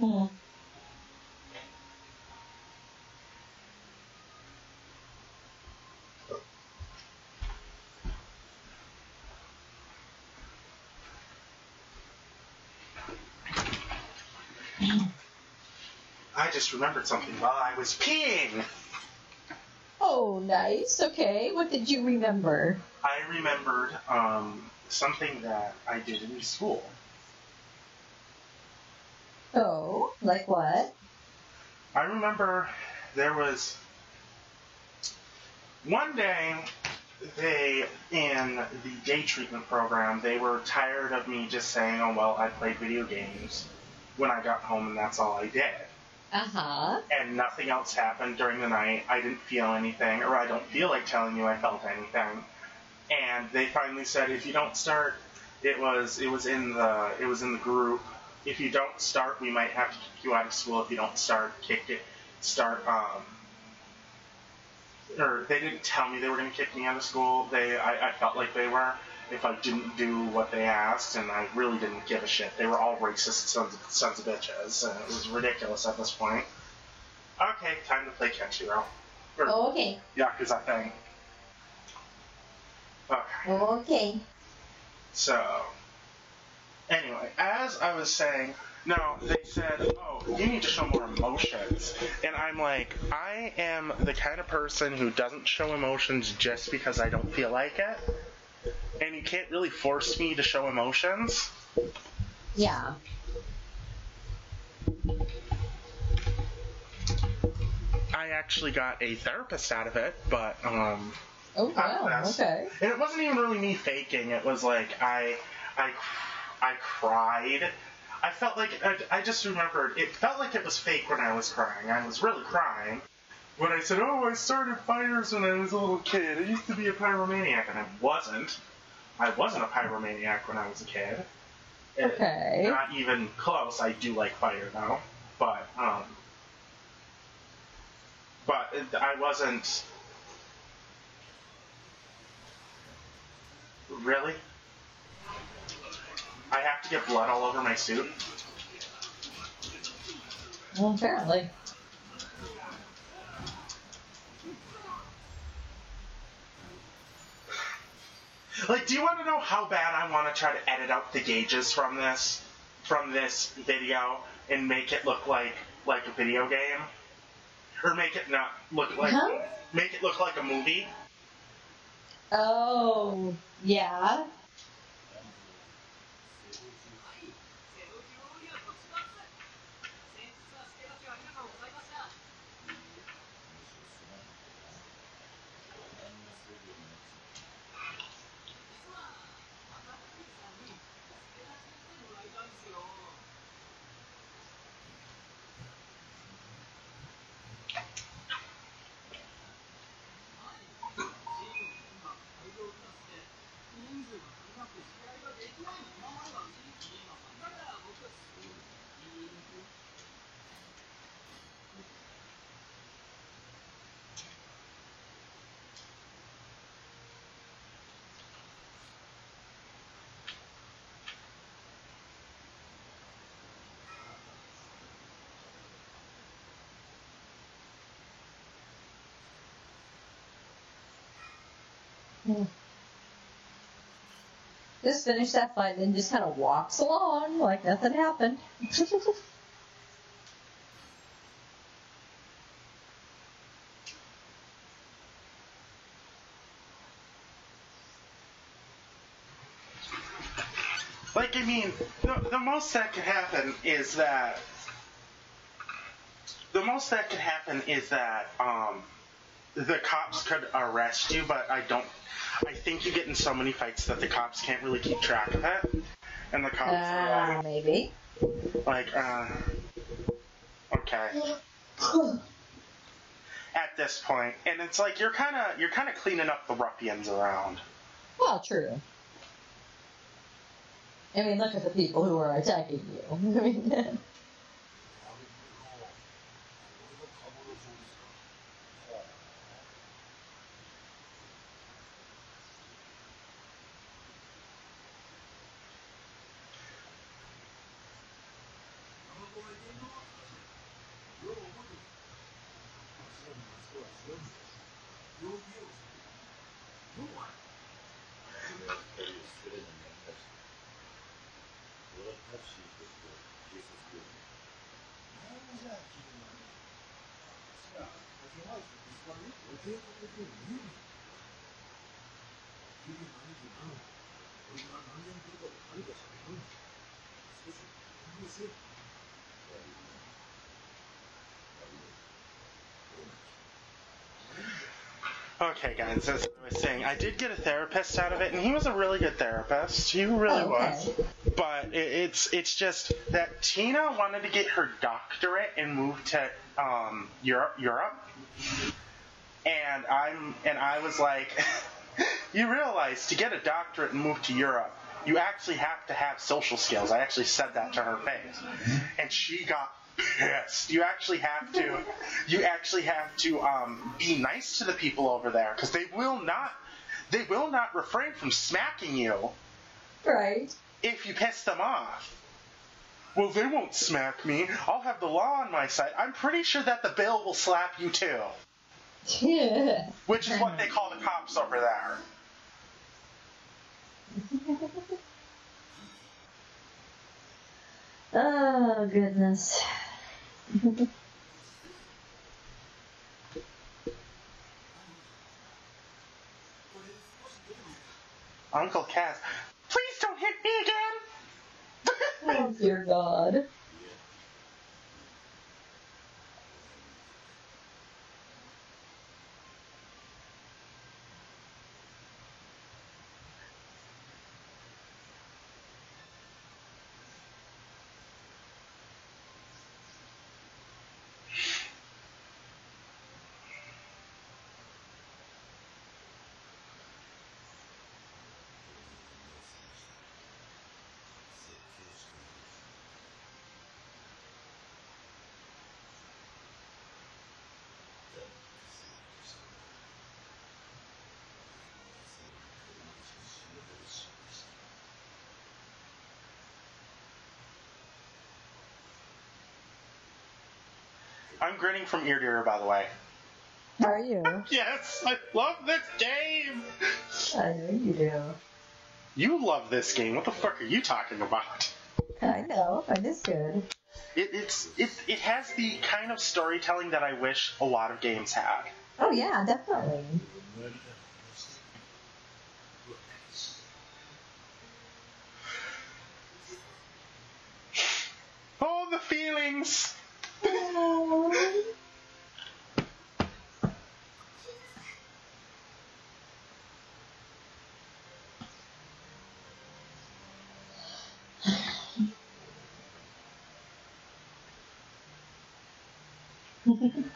Hmm. I just remembered something while I was peeing. Oh, nice. Okay. What did you remember? I remembered something that I did in school. Oh, like what? I remember there was one day they, in the day treatment program, they were tired of me just saying, oh, well, I played video games when I got home and that's all I did. Uh-huh. And nothing else happened during the night. I didn't feel anything, or I don't feel like telling you I felt anything. And they finally said, if you don't start, it was in the group. If you don't start, we might have to kick you out of school. If you don't start, or they didn't tell me they were going to kick me out of school. I felt like they were, if I didn't do what they asked, and I really didn't give a shit. They were all racist sons of bitches, and it was ridiculous at this point. Okay, time to play Kenshiro. Oh, okay. Yakuza thing. Okay. Okay. So, anyway, as I was saying, no, they said, oh, you need to show more emotions. And I'm like, I am the kind of person who doesn't show emotions just because I don't feel like it. And you can't really force me to show emotions. Yeah. I actually got a therapist out of it, but, Oh, wow. Okay. And it wasn't even really me faking. It was like, I cried. I felt like, I just remembered, it felt like it was fake when I was crying. I was really crying. When I said, oh, I started fires when I was a little kid. I used to be a pyromaniac, and I wasn't. I wasn't a pyromaniac when I was a kid. Okay. Not even close. I do like fire now. But I wasn't... Really? I have to get blood all over my suit? Well, apparently. Like, do you want to know how bad I want to try to edit out the gauges from this video and make it look like a video game? Or make it not look like... Huh? Make it look like a movie? Oh, yeah. Just finished that fight and then just kind of walks along like nothing happened. Like, I mean, the most that could happen is that... The most that could happen is that, the cops could arrest you, but I think you get in so many fights that the cops can't really keep track of it. And the cops are Maybe. okay. At this point. And it's like, you're kinda cleaning up the ruffians around. Well, true. I mean, look at the people who are attacking you. I mean, Okay, guys, as I was saying, I did get a therapist out of it, and he was a really good therapist. He really was. But it's just that Tina wanted to get her doctorate and move to Europe, and I was like, you realize to get a doctorate and move to Europe, you actually have to have social skills. I actually said that to her face, and she got pissed. You actually have to be nice to the people over there, because they will not refrain from smacking you. Right. If you piss them off. Well, they won't smack me. I'll have the law on my side. I'm pretty sure that the bill will slap you too. Yeah. Which is what they call the cops over there. Oh, goodness. Uncle Cass, please don't hit me again! Oh, dear God. I'm grinning from ear to ear, by the way. Are you? Yes, I love this game! I know you do. You love this game. What the fuck are you talking about? I know. It is good. It has the kind of storytelling that I wish a lot of games had. Oh, yeah, definitely. Oh, the feelings!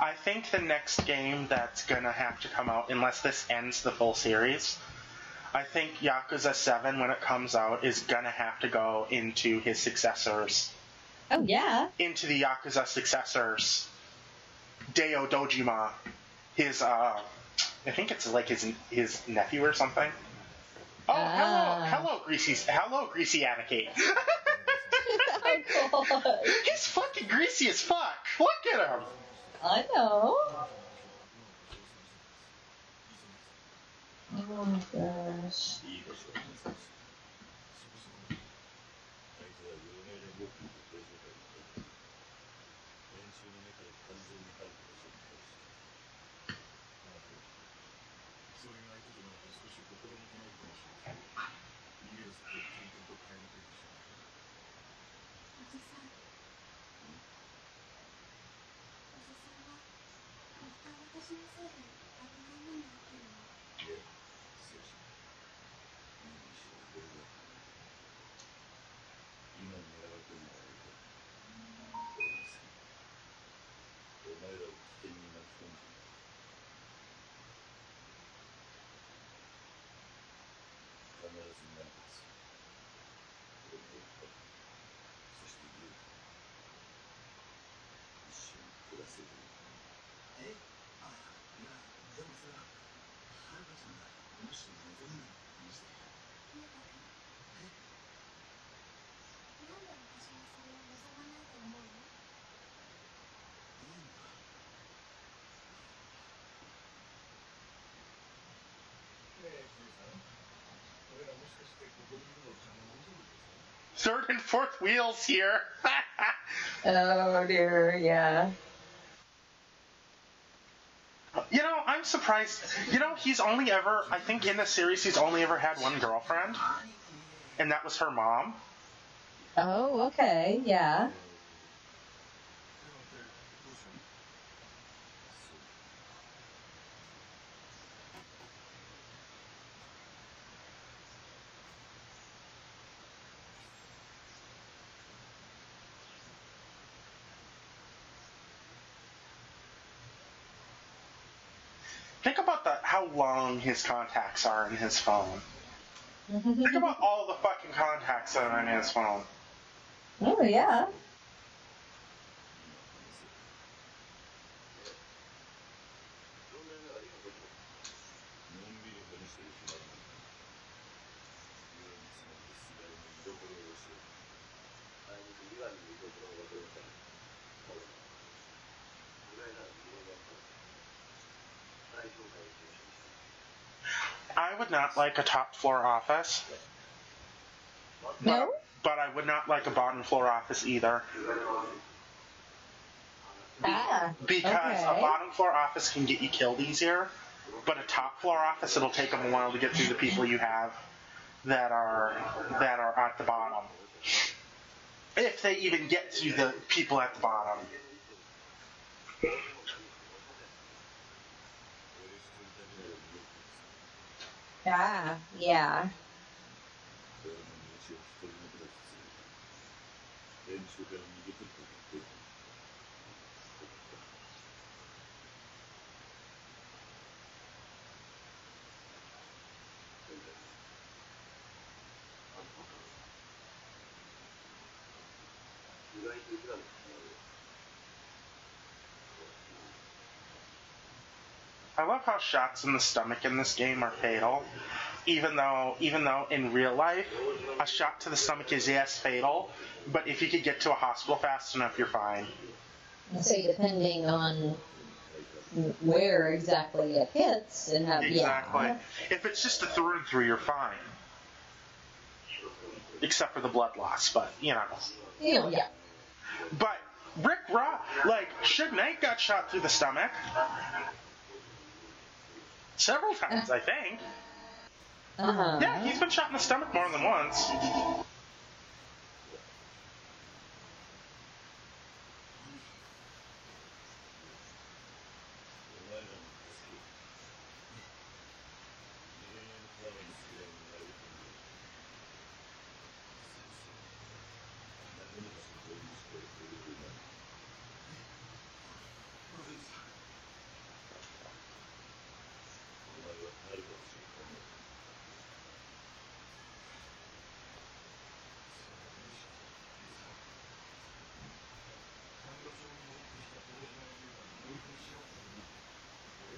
I think the next game that's gonna have to come out, unless this ends the full series, I think Yakuza 7, when it comes out, is gonna have to go into his successors. Oh, yeah. Into the Yakuza successors. Deo Dojima. His, I think it's like his nephew or something. Oh, hello, Greasy Anarchy. Oh, God. He's fucking greasy as fuck. Look at him. I know. Oh, gosh. Third and fourth wheels here. Oh, dear, yeah. You know, I'm I'm surprised. You know, he's only ever, I think in the series, he's only ever had one girlfriend, and that was her mom. Oh, okay, yeah. Think about how long his contacts are in his phone. Think about all the fucking contacts that are in his phone. Oh, yeah. I would not like a top floor office. No? But I would not like a bottom floor office either. Because okay. a bottom floor office can get you killed easier, but a top floor office, it'll take them a while to get through the people you have that are at the bottom. If they even get to the people at the bottom. Yeah. I love how shots in the stomach in this game are fatal. Even though in real life, a shot to the stomach is, yes, fatal, but if you could get to a hospital fast enough, you're fine. So depending on where exactly it hits and how, Exactly. yeah. If it's just a through and through, you're fine. Except for the blood loss, but, you know. Yeah. But Rick Ross, like, Suge Knight got shot through the stomach. Several times, I think. Uh-huh. Yeah, he's been shot in the stomach more than once.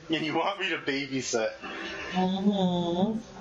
And you want me to babysit. Mm-hmm.